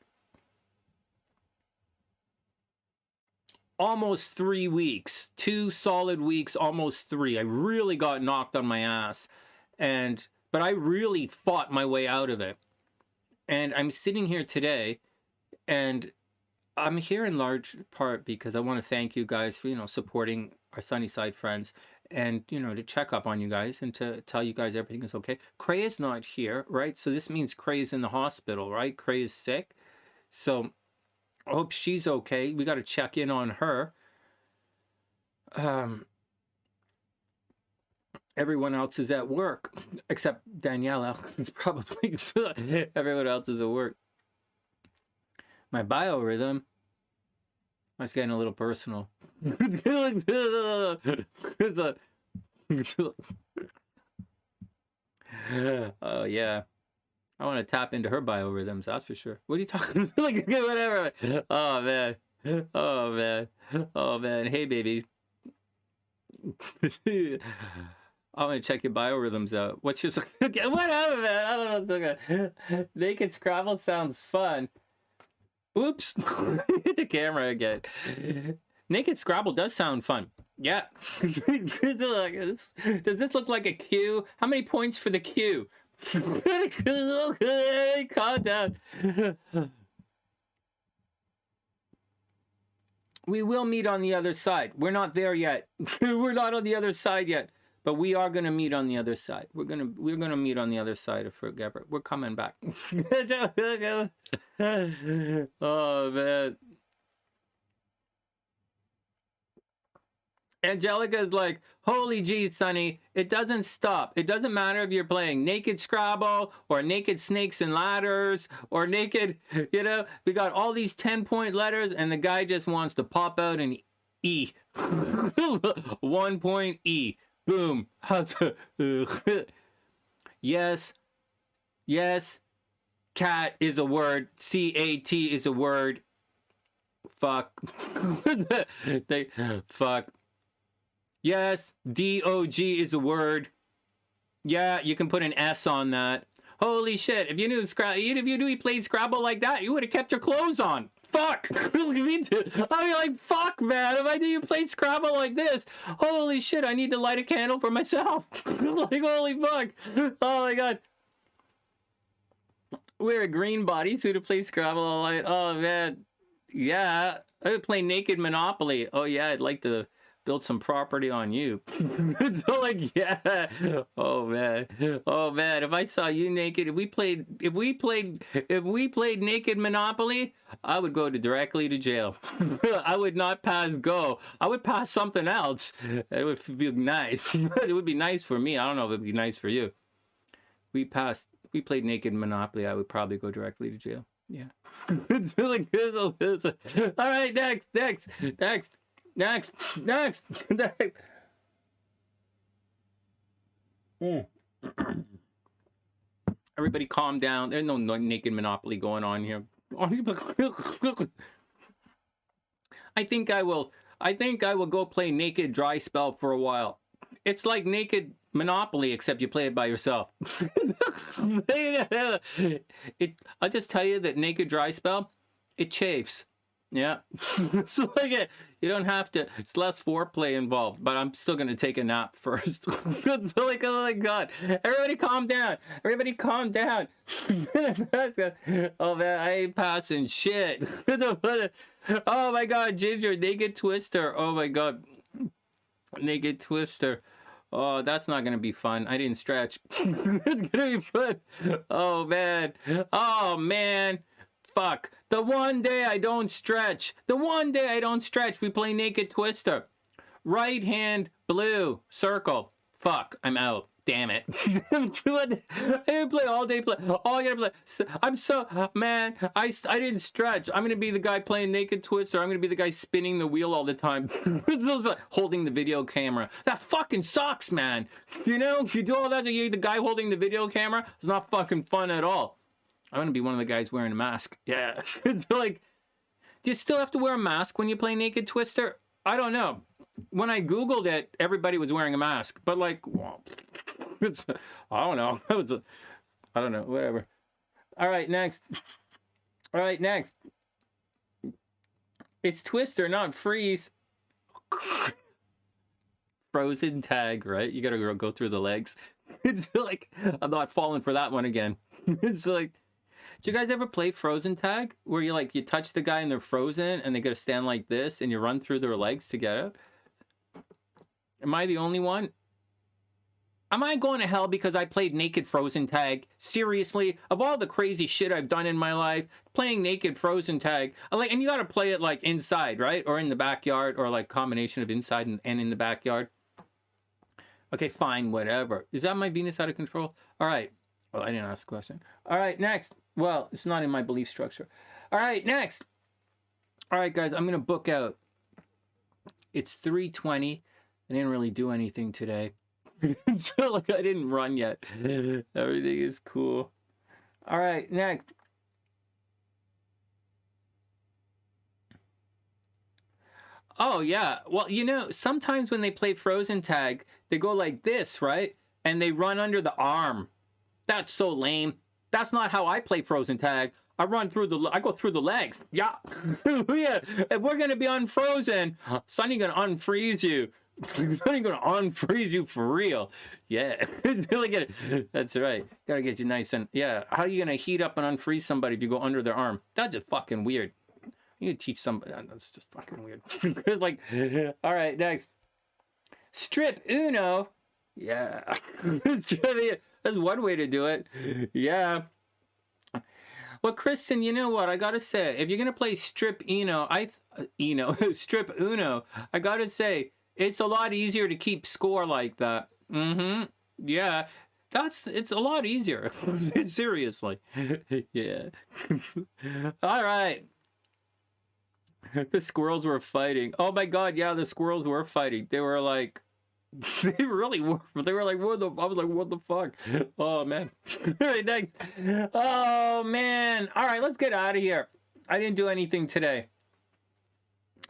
Almost 3 weeks. 2 solid weeks, almost 3. I really got knocked on my ass. But I really fought my way out of it. And I'm sitting here today, and I'm here in large part because I want to thank you guys for, supporting our TheSunnySide friends, and, to check up on you guys and to tell you guys everything is okay. Cray is not here, right? So this means Cray is in the hospital, right? Cray is sick. So I hope she's okay. We got to check in on her. Everyone else is at work, except Daniela. It's probably everyone else is at work. My biorhythm. That's getting a little personal. Oh yeah, I want to tap into her biorhythms. That's for sure. What are you talking about? Like, whatever. Oh man. Oh man. Oh man. Hey baby. I'm gonna check your biorhythms out. What's your whatever, man? I don't know. Naked Scrabble sounds fun. Oops, hit the camera again. Naked Scrabble does sound fun. Yeah. Does this look like a Q? How many points for the Q? Calm down. We will meet on the other side. We're not there yet. We're not on the other side yet. But we are gonna meet on the other side. We're gonna meet on the other side of Forever. We're coming back. Oh man. Angelica's like, holy geez, Sonny, it doesn't stop. It doesn't matter if you're playing Naked Scrabble or Naked Snakes and Ladders or Naked, you know, we got all these 10-point letters and the guy just wants to pop out an E. 1 point E. Boom. Yes. Yes. Cat is a word. C-A-T is a word. Fuck. Fuck. Yes, D-O-G is a word. Yeah, you can put an S on that. Holy shit, if you knew you played Scrabble like that, you would have kept your clothes on. Fuck! I'd be like, fuck, man, if I knew you played Scrabble like this, holy shit, I need to light a candle for myself. Like, holy fuck. Oh my god. Wear a green bodysuit to play Scrabble all night. Oh, man. Yeah, I would play Naked Monopoly. Oh, yeah, I'd like to build some property on you. So like, yeah. Oh man. Oh man. If I saw you naked, if we played Naked Monopoly, I would go directly to jail. I would not pass go. I would pass something else. It would be nice. It would be nice for me. I don't know if it'd be nice for you. We played Naked Monopoly, I would probably go directly to jail. Yeah. It's like this. All right, next. Everybody calm down. There's no Naked Monopoly going on here. I think I will go play Naked Dry Spell for a while. It's like Naked Monopoly, except you play it by yourself. I'll just tell you that Naked Dry Spell, it chafes. Yeah. So like you don't have to, it's less foreplay involved, but I'm still gonna take a nap first. So like, oh my god. Everybody calm down. Everybody calm down. Oh man, I ain't passing shit. Oh my god, Ginger, Naked Twister. Oh my god. Naked Twister. Oh, that's not gonna be fun. I didn't stretch. It's gonna be fun. Oh man. Oh man. Fuck. The one day I don't stretch. The one day I don't stretch, we play Naked Twister. Right hand, blue, circle. Fuck, I'm out. Damn it. I didn't play all day. I gotta play. I'm so, man, I didn't stretch. I'm gonna be the guy playing Naked Twister. I'm gonna be the guy spinning the wheel all the time. Holding the video camera. That fucking sucks, man. You know, you do all that to you, the guy holding the video camera. It's not fucking fun at all. I'm gonna be one of the guys wearing a mask. Yeah. It's like, do you still have to wear a mask when you play Naked Twister? I don't know. When I Googled it, everybody was wearing a mask. But like, well, I don't know. I don't know. Whatever. All right, next. All right, next. It's Twister, not Freeze. Frozen tag, right? You gotta go through the legs. It's like, I'm not falling for that one again. It's like, do you guys ever play Frozen tag? Where you touch the guy and they're frozen and they gotta stand like this and you run through their legs to get out? Am I the only one? Am I going to hell because I played Naked Frozen tag? Seriously? Of all the crazy shit I've done in my life, playing Naked Frozen tag, and you gotta play it like inside, right? Or in the backyard, or like combination of inside and in the backyard. Okay, fine, whatever. Is that my Venus out of control? All right. Well, I didn't ask a question. All right, next. Well, it's not in my belief structure. All right, next. All right, guys, I'm going to book out. It's 3:20. I didn't really do anything today. So, like, I didn't run yet. Everything is cool. All right, next. Oh, yeah. Well, you know, sometimes when they play Frozen tag, they go like this, right? And they run under the arm. That's so lame. That's not how I play Frozen tag. I go through the legs. Yeah. Yeah. If we're gonna be unfrozen, Sonny gonna unfreeze you. Sonny gonna unfreeze you for real. Yeah. That's right. Gotta get you nice and, yeah. How are you gonna heat up and unfreeze somebody if you go under their arm? That's just fucking weird. You teach somebody. That's just fucking weird. Like, all right, next. Strip Uno. Yeah. That's one way to do it. Yeah. Well, Kristen, you know what? I gotta say, if you're gonna play Strip Eno, Strip Uno, I gotta say, it's a lot easier to keep score like that. Mm-hmm. Yeah. It's a lot easier. Seriously. Yeah. All right. The squirrels were fighting. Oh my God, yeah, the squirrels were fighting. They were like, they really were. They were like, what the? I was like, what the fuck? Oh man. Oh man. All right, let's get out of here. I didn't do anything today.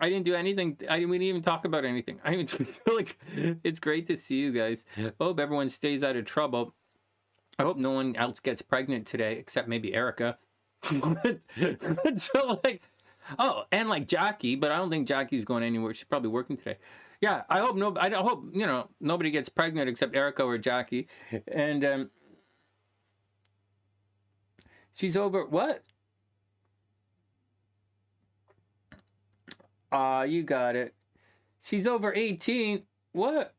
I didn't do anything. We didn't even talk about anything. I even like. It's great to see you guys. Hope everyone stays out of trouble. I hope no one else gets pregnant today, except maybe Erica. So like, oh, and like Jackie, but I don't think Jackie's going anywhere. She's probably working today. Yeah, I hope I hope, you know, nobody gets pregnant except Erica or Jackie. And she's over what? You got it. She's over 18. What?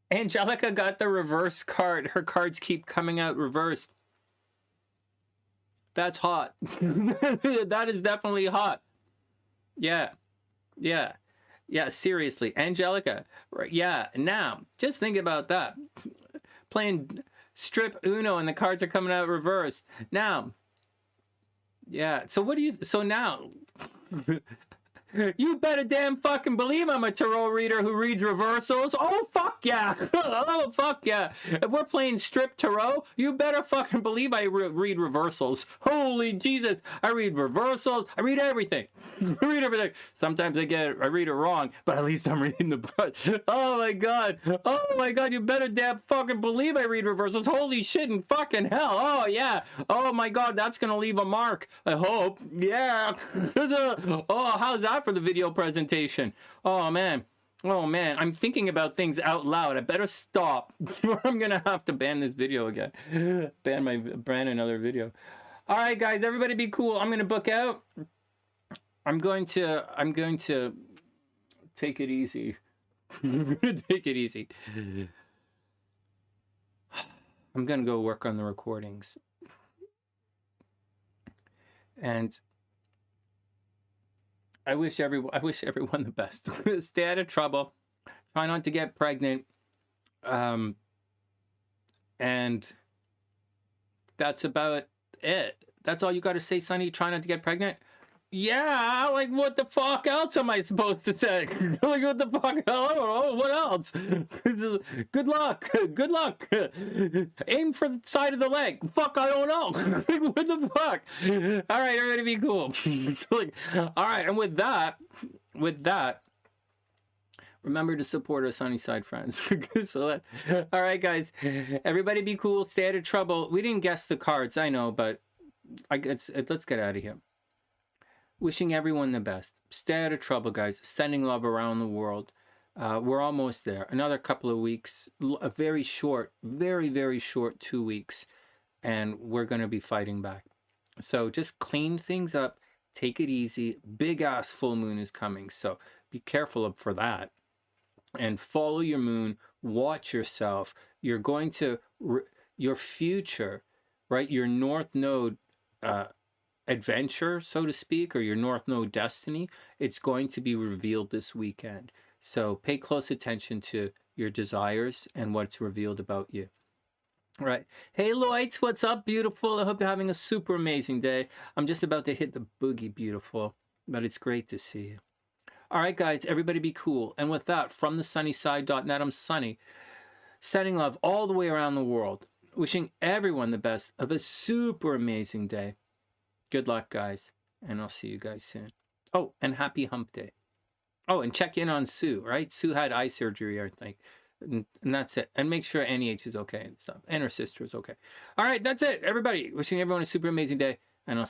Angelica got the reverse card. Her cards keep coming out reversed. That's hot. That is definitely hot. Yeah. Yeah. Yeah, seriously. Angelica. Right. Yeah. Now, just think about that. Playing Strip Uno and the cards are coming out reversed. Now. Yeah. So what do you... So now... You better damn fucking believe I'm a tarot reader who reads reversals. Oh, fuck yeah. Oh, fuck yeah. If we're playing strip tarot, you better fucking believe I read reversals. Holy Jesus. I read reversals. I read everything. I read everything. Sometimes I read it wrong, but at least I'm reading the book. Oh, my God. Oh, my God. You better damn fucking believe I read reversals. Holy shit and fucking hell. Oh, yeah. Oh, my God. That's going to leave a mark. I hope. Yeah. Oh, how's that for the video presentation? Oh man. Oh man, I'm thinking about things out loud. I better stop or I'm gonna have to ban this video again. Ban another video. All right guys, everybody be cool. I'm gonna book out. I'm going to take it easy. Take it easy. I'm gonna go work on the recordings. And I wish everyone the best. Stay out of trouble. Try not to get pregnant. And that's about it. That's all you got to say, Sonny. Try not to get pregnant. Yeah, like what the fuck else am I supposed to say? Like what the fuck? I don't know. What else? Good luck. Good luck. Aim for the side of the leg. Fuck, I don't know. What the fuck? All right, everybody be cool. All right, and with that, remember to support our TheSunnySide friends. So all right, guys, everybody be cool. Stay out of trouble. We didn't guess the cards, I know, but let's get out of here. Wishing everyone the best. Stay out of trouble, guys. Sending love around the world. We're almost there. Another couple of weeks. A very short, very, very short 2 weeks. And we're going to be fighting back. So just clean things up. Take it easy. Big ass full moon is coming. So be careful for that. And follow your moon. Watch yourself. You're going to... your future, right? Your North Node... adventure, so to speak, or your North Node destiny, it's going to be revealed this weekend. So pay close attention to your desires and what's revealed about you. All right. Hey, Lloyds, what's up, beautiful? I hope you're having a super amazing day. I'm just about to hit the boogie, beautiful, but it's great to see you. All right, guys, everybody be cool. And with that, from TheSunnySide.net, I'm Sonny, sending love all the way around the world, wishing everyone the best of a super amazing day. Good luck, guys, and I'll see you guys soon. Oh, and happy hump day. Oh, and check in on Sue, right? Sue had eye surgery, I think. And that's it. And make sure Annie H is okay and stuff. And her sister is okay. All right, that's it, everybody. Wishing everyone a super amazing day.